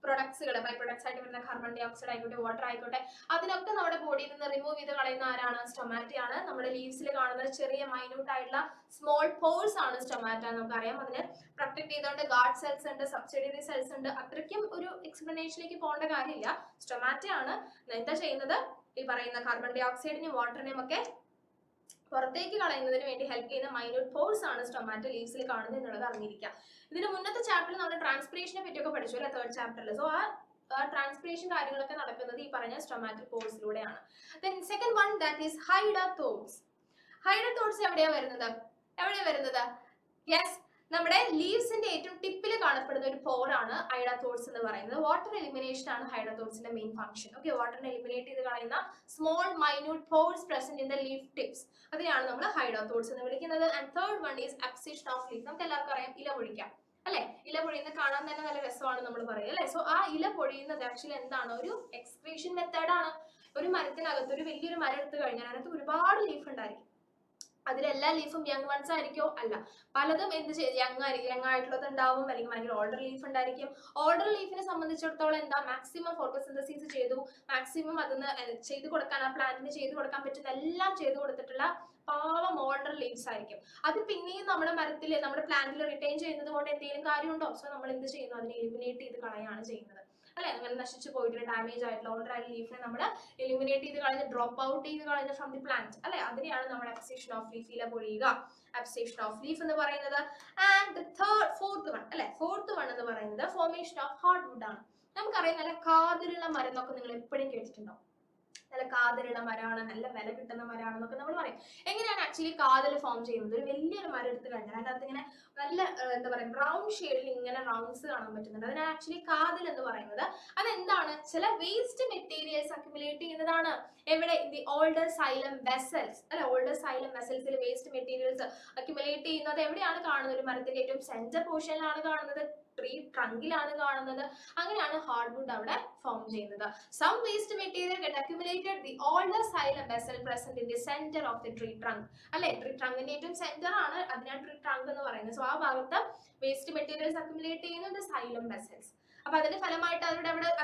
പ്രൊഡക്ട്സുകൾ, ബൈ പ്രൊഡക്ട്സ് ആയിട്ട് വരുന്ന കാർബൺ ഡൈ ഓക്സൈഡ് ആയിക്കോട്ടെ, വാട്ടർ ആയിക്കോട്ടെ, അതിനൊക്കെ നമ്മുടെ ബോഡിയിൽ നിന്ന് റിമൂവ് ചെയ്ത് കളയുന്ന ആരാണ്? സ്റ്റൊമാറ്റോ ആണ്. നമ്മുടെ ലീവ്സിൽ കാണുന്ന ചെറിയ മൈന്യൂട്ട് ആയിട്ടുള്ള സ്മോൾ പോഴ്സ് ആണ് സ്റ്റൊമാറ്റോ. നമുക്കറിയാം, അതിന് പ്രൊട്ടക്ട് ചെയ്തുകൊണ്ട് ഗാർഡ് സെൽസ് ഉണ്ട്, സബ്സിഡിയറി സെൽസ് ഉണ്ട്. അത്രയ്ക്കും ഒരു എക്സ്പ്ലനേഷനിലേക്ക് പോകേണ്ട കാര്യമില്ല. സ്റ്റൊമാറ്റോ ആണ് എന്താ ചെയ്യുന്നത്, ഈ പറയുന്ന കാർബൺ ഡൈ ഓക്സൈഡിനെയും വാട്ടറിനെയും ഒക്കെ പുറത്തേക്ക് കളയുന്നതിന് വേണ്ടി ഹെൽപ്പ് ചെയ്യുന്ന മൈന്യൂട്ട് പോഴ്സ് ആണ് സ്റ്റൊമാറ്റോ ലീവ്സിൽ കാണുന്നത് എന്നുള്ളത് അറിഞ്ഞിരിക്കാം. ഇതിന് മുന്നത്തെ ചാപ്റ്ററിൽ നമ്മൾ ട്രാൻസ്പിറേഷനെ പറ്റിയൊക്കെ പഠിച്ചു അല്ലെ, തേർഡ് ചാപ്റ്ററിൽ. സോ ആ ട്രാൻസ്പിറേഷൻ കാര്യങ്ങളൊക്കെ നടക്കുന്നത് ഈ പറഞ്ഞ സ്റ്റൊമാറ്റോ പോഴ്സിലൂടെയാണ്. Then second one, that is hydathodes. Hydathodes എവിടെയാ വരുന്നത്? യെസ്, നമ്മുടെ ലീവ്സിന്റെ ഏറ്റവും ടിപ്പിൽ കാണപ്പെടുന്ന ഒരു പോറാണ് ഹൈഡത്തോഡ്സ് എന്ന് പറയുന്നത്. വാട്ടർ എലിമിനേഷൻ ആണ് ഹൈഡത്തോഡ്സിന്റെ മെയിൻ ഫംഗ്ഷൻ. ഓക്കെ, വാട്ടറിനെ എലിമിനേറ്റ് ചെയ്ത് കളയുന്ന small minute pores present in the leaf tips, അതിനെയാണ് നമ്മൾ ഹൈഡത്തോഡ്സ് എന്ന് വിളിക്കുന്നത്. And third one is abscission of leaf. നമുക്ക് എല്ലാവർക്കും അറിയാം, ഇല പൊഴിക്കാം അല്ലെ. ഇല പൊഴിയുന്നത് കാണാൻ തന്നെ നല്ല രസമാണ് നമ്മൾ പറയുക അല്ലെ. സോ ആ ഇല പൊഴിയുന്നത് ആക്ച്വലി എന്താണ്, ഒരു എക്സ്ക്രീഷൻ മെത്തേഡ് ആണ്. ഒരു മരത്തിനകത്ത്, ഒരു വലിയൊരു മരം എടുത്തു കഴിഞ്ഞാൽ അതിനകത്ത് ഒരുപാട് ലീഫ് ഉണ്ടായിരിക്കും. അതിലെല്ലാ ലീഫും യങ് വൺസ് ആയിരിക്കോ? അല്ല, പലതും എന്ത് യങ് ആയിട്ടുള്ളത് ഉണ്ടാവും, അല്ലെങ്കിൽ ഭയങ്കര ഓൾഡർ ലീഫ് ഉണ്ടായിരിക്കും. ഓൾഡർ ലീഫിനെ സംബന്ധിച്ചിടത്തോളം എന്താ, മാക്സിമം ഫോട്ടോസിന്തസിസ് ചെയ്തു, മാക്സിമം അതിന് ചെയ്തു കൊടുക്കാൻ, ആ പ്ലാന്റിന് ചെയ്തു കൊടുക്കാൻ പറ്റുന്ന എല്ലാം ചെയ്തു കൊടുത്തിട്ടുള്ള പാവം ഓൾഡർ ലീവ്സ് ആയിരിക്കും. അത് പിന്നെയും നമ്മുടെ മരത്തിൽ, നമ്മുടെ പ്ലാന്റിൽ റിട്ടൈൻ ചെയ്യുന്നത് കൊണ്ട് എന്തെങ്കിലും കാര്യമുണ്ടോ? സോ നമ്മൾ എന്ത് ചെയ്യുന്നു, അതിനെ എലിമിനേറ്റ് ചെയ്ത് കളയാണ് ചെയ്യുന്നത് അല്ലെ. അങ്ങനെ നശിച്ചു പോയിട്ടുള്ള ഡാമേജ് ആയിട്ടുള്ള ഓൾഡർ ആയിട്ടുള്ള ലീഫിനെ നമ്മൾ എലിമിനേറ്റ് ചെയ്ത് കളഞ്ഞ്, ഡ്രോപ്പ് ഔട്ട് ചെയ്ത് കളഞ്ഞ് ഫ്രം ദി പ്ലാന്റ് അല്ലെ. അതിനെയാണ് നമ്മൾ അബ്സിഷൻ ഓഫ് ലീഫ്, ഇല പൊഴിയുക, അബ്സിഷൻ ഓഫ് ലീഫ് എന്ന് പറയുന്നത്. ആൻഡ് ഫോർത്ത് വൺ എന്ന് പറയുന്നത് ഫോർമേഷൻ ഓഫ് ഹാർഡ് വുഡ് ആണ്. നമുക്കറിയാം, നല്ല കാതിലുള്ള മരം എന്നൊക്കെ നിങ്ങൾ എപ്പോഴും കേട്ടിട്ടുണ്ടോ? നല്ല കാതലുള്ള മരമാണ്, നല്ല വില കിട്ടുന്ന മരമാണെന്നൊക്കെ നമ്മൾ പറയും. എങ്ങനെയാണ് ആക്ച്വലി കാതൽ ഫോം ചെയ്യുന്നത്? ഒരു വലിയൊരു മരം എടുത്ത് കഴിഞ്ഞാൽ അതിനകത്ത് ഇങ്ങനെ നല്ല എന്താ പറയുക, ബ്രൗൺ ഷെയ്ഡിൽ ഇങ്ങനെ റൗണ്ട്സ് കാണാൻ പറ്റുന്നുണ്ട്. അതിനാണ് ആക്ച്വലി കാതൽ എന്ന് പറയുന്നത്. അതെന്താണ്, ചില വേസ്റ്റ് മെറ്റീരിയൽസ് അക്യുമുലേറ്റ് ചെയ്യുന്നതാണ്. എവിടെ? In the older xylem vessels അല്ലെ. ഓൾഡർ സൈലം വെസൽസിൽ വേസ്റ്റ് മെറ്റീരിയൽസ് അക്യുമുലേറ്റ് ചെയ്യുന്നത് എവിടെയാണ് കാണുന്നത്? ഒരു മരത്തിന്റെ ഏറ്റവും സെന്റർ പോർഷനിലാണ് കാണുന്നത്, ട്രീ ട്രങ്കിലാണ് കാണുന്നത്. അങ്ങനെയാണ് ഹാർഡ് വുഡ് അവിടെ ഫോം ചെയ്യുന്നത്. Some waste material get accumulated the older xylem vessel present in the center of the tree trunk. അല്ലെ, ട്രീ ട്രങ്കിന്റെ ഏറ്റവും സെന്റർ ആണ്, അതിനാണ് ട്രീ ട്രങ്ക് എന്ന് പറയുന്നത്. സോ ആ ഭാഗത്ത് വേസ്റ്റ് മെറ്റീരിയൽസ് അക്യുമുലേറ്റ് ചെയ്യുന്നത് സൈലം വെസൽസ്. അപ്പൊ അതിന്റെ ഫലമായിട്ട്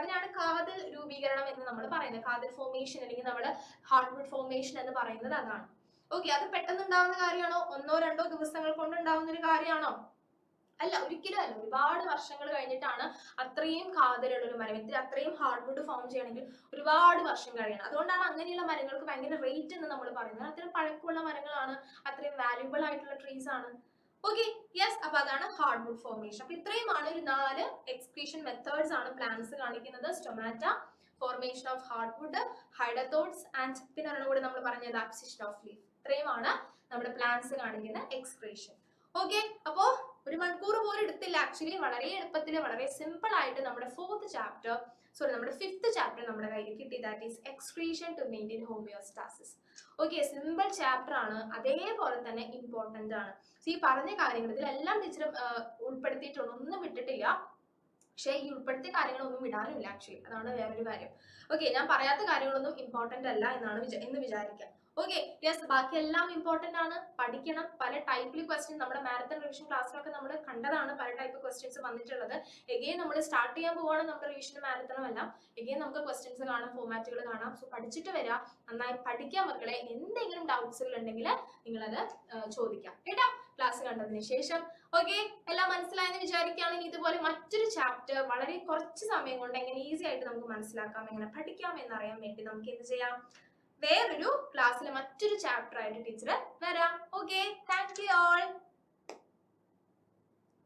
അതിനാണ് കാതൽ രൂപീകരണം എന്ന് നമ്മൾ പറയുന്നത്. കാതൽ ഫോർമേഷൻ അല്ലെങ്കിൽ നമ്മുടെ ഹാർഡ് വുഡ് ഫോർമേഷൻ എന്ന് പറയുന്നത് അതാണ്. ഓക്കെ, അത് പെട്ടെന്ന് ഉണ്ടാവുന്ന കാര്യമാണോ? 1-2 ദിവസങ്ങൾ കൊണ്ട് ഉണ്ടാവുന്ന ഒരു കാര്യമാണോ? അല്ല, ഒരിക്കലും അല്ല. ഒരുപാട് വർഷങ്ങൾ കഴിഞ്ഞിട്ടാണ് അത്രയും കാതലുള്ള ഒരു മരം, അത്രയും ഹാർഡ് വുഡ് ഫോം ചെയ്യണമെങ്കിൽ ഒരുപാട് വർഷം കഴിയണം. അതുകൊണ്ടാണ് അങ്ങനെയുള്ള മരങ്ങൾക്ക് ഭയങ്കര റേറ്റ് എന്ന് നമ്മൾ പറയുന്നത്. അത്രയും പഴക്കമുള്ള മരങ്ങളാണ്, അത്രയും വാല്യൂബിൾ ആയിട്ടുള്ള ട്രീസ് ആണ്. Okay, yes. അപ്പൊ അതാണ് ഹാർഡ് വുഡ് ഫോർമേഷൻ. അപ്പൊ ഇത്രയുമാണ് ഒരു 4 എക്സ്ക്രീഷൻ മെത്തേഡ്സ് ആണ് പ്ലാന്റ്സ് കാണിക്കുന്നത്. Stomata, formation of hardwood, hydathodes and പിന്നെ ഒരെണ്ണം കൂടി നമ്മൾ പറഞ്ഞത് അബ്സിഷൻ ഓഫ് ലീഫ്. ഇത്രയുമാണ് നമ്മുടെ പ്ലാന്റ്സ് കാണിക്കുന്ന എക്സ്ക്രീഷൻ. ഓക്കെ, അപ്പോ 1 മണിക്കൂർ പോലും എടുത്തില്ല. ആക്ച്വലി വളരെ എളുപ്പത്തിൽ, വളരെ സിമ്പിൾ ആയിട്ട് നമ്മുടെ 5th ചാപ്റ്റർ നമ്മുടെ കയ്യിൽ കിട്ടി. That is excretion to maintain homeostasis. Okay, simple chapter ആണ്, അതേപോലെ തന്നെ ഇമ്പോർട്ടന്റ് ആണ്. ഈ പറഞ്ഞ കാര്യങ്ങൾ ഇതിലെല്ലാം ടീച്ചർ ഉൾപ്പെടുത്തിയിട്ടുണ്ട്, ഒന്നും വിട്ടിട്ടില്ല. പക്ഷേ ഈ ഉൾപ്പെടുത്തിയ കാര്യങ്ങളൊന്നും വിടാനുമില്ല ആക്ച്വലി, അതാണ് വേറൊരു കാര്യം. ഓക്കെ, ഞാൻ പറയാത്ത കാര്യങ്ങളൊന്നും ഇമ്പോർട്ടന്റ് അല്ല എന്ന് വിചാരിക്കാം. ഓക്കെ യെസ്, ബാക്കി എല്ലാം ഇമ്പോർട്ടന്റ് ആണ്, പഠിക്കണം. പല ടൈപ്പിൽ ക്വസ്റ്റ്യൻ നമ്മുടെ മാരത്തൺ റിവിഷൻ ക്ലാസ്സിലൊക്കെ നമ്മൾ കണ്ടതാണ്, പല ടൈപ്പ് ക്വസ്റ്റ്യൻസ് വന്നിട്ടുള്ളത്. എഗെയിൻ നമ്മൾ സ്റ്റാർട്ട് ചെയ്യാൻ പോവാണ് നമ്മുടെ റിവിഷനും മാരത്തണും എല്ലാം. എഗെയിൻ നമുക്ക് ക്വസ്റ്റ്യൻസ് കാണാം, ഫോമാറ്റുകൾ കാണാം. സോ പഠിച്ചിട്ട് വരാം, നന്നായി പഠിക്കാൻ മക്കളെ. എന്തെങ്കിലും ഡൗട്ട്സുകൾ ഉണ്ടെങ്കിൽ നിങ്ങളത് ചോദിക്കാം കേട്ടോ ക്ലാസ് കണ്ടതിന് ശേഷം. ഓക്കെ, എല്ലാം മനസ്സിലായെന്ന് വിചാരിക്കുകയാണെങ്കിൽ ഇതുപോലെ മറ്റൊരു ചാപ്റ്റർ വളരെ കുറച്ച് സമയം കൊണ്ട് എങ്ങനെ ഈസി ആയിട്ട് നമുക്ക് മനസ്സിലാക്കാം, എങ്ങനെ പഠിക്കാം എന്നറിയാൻ വേണ്ടി നമുക്ക് എന്ത് ചെയ്യാം, വേറൊരു ക്ലാസ്സിൽ മറ്റൊരു ചാപ്റ്റർ ആയിട്ട് ടീച്ചർ വരാം. Okay, thank you all.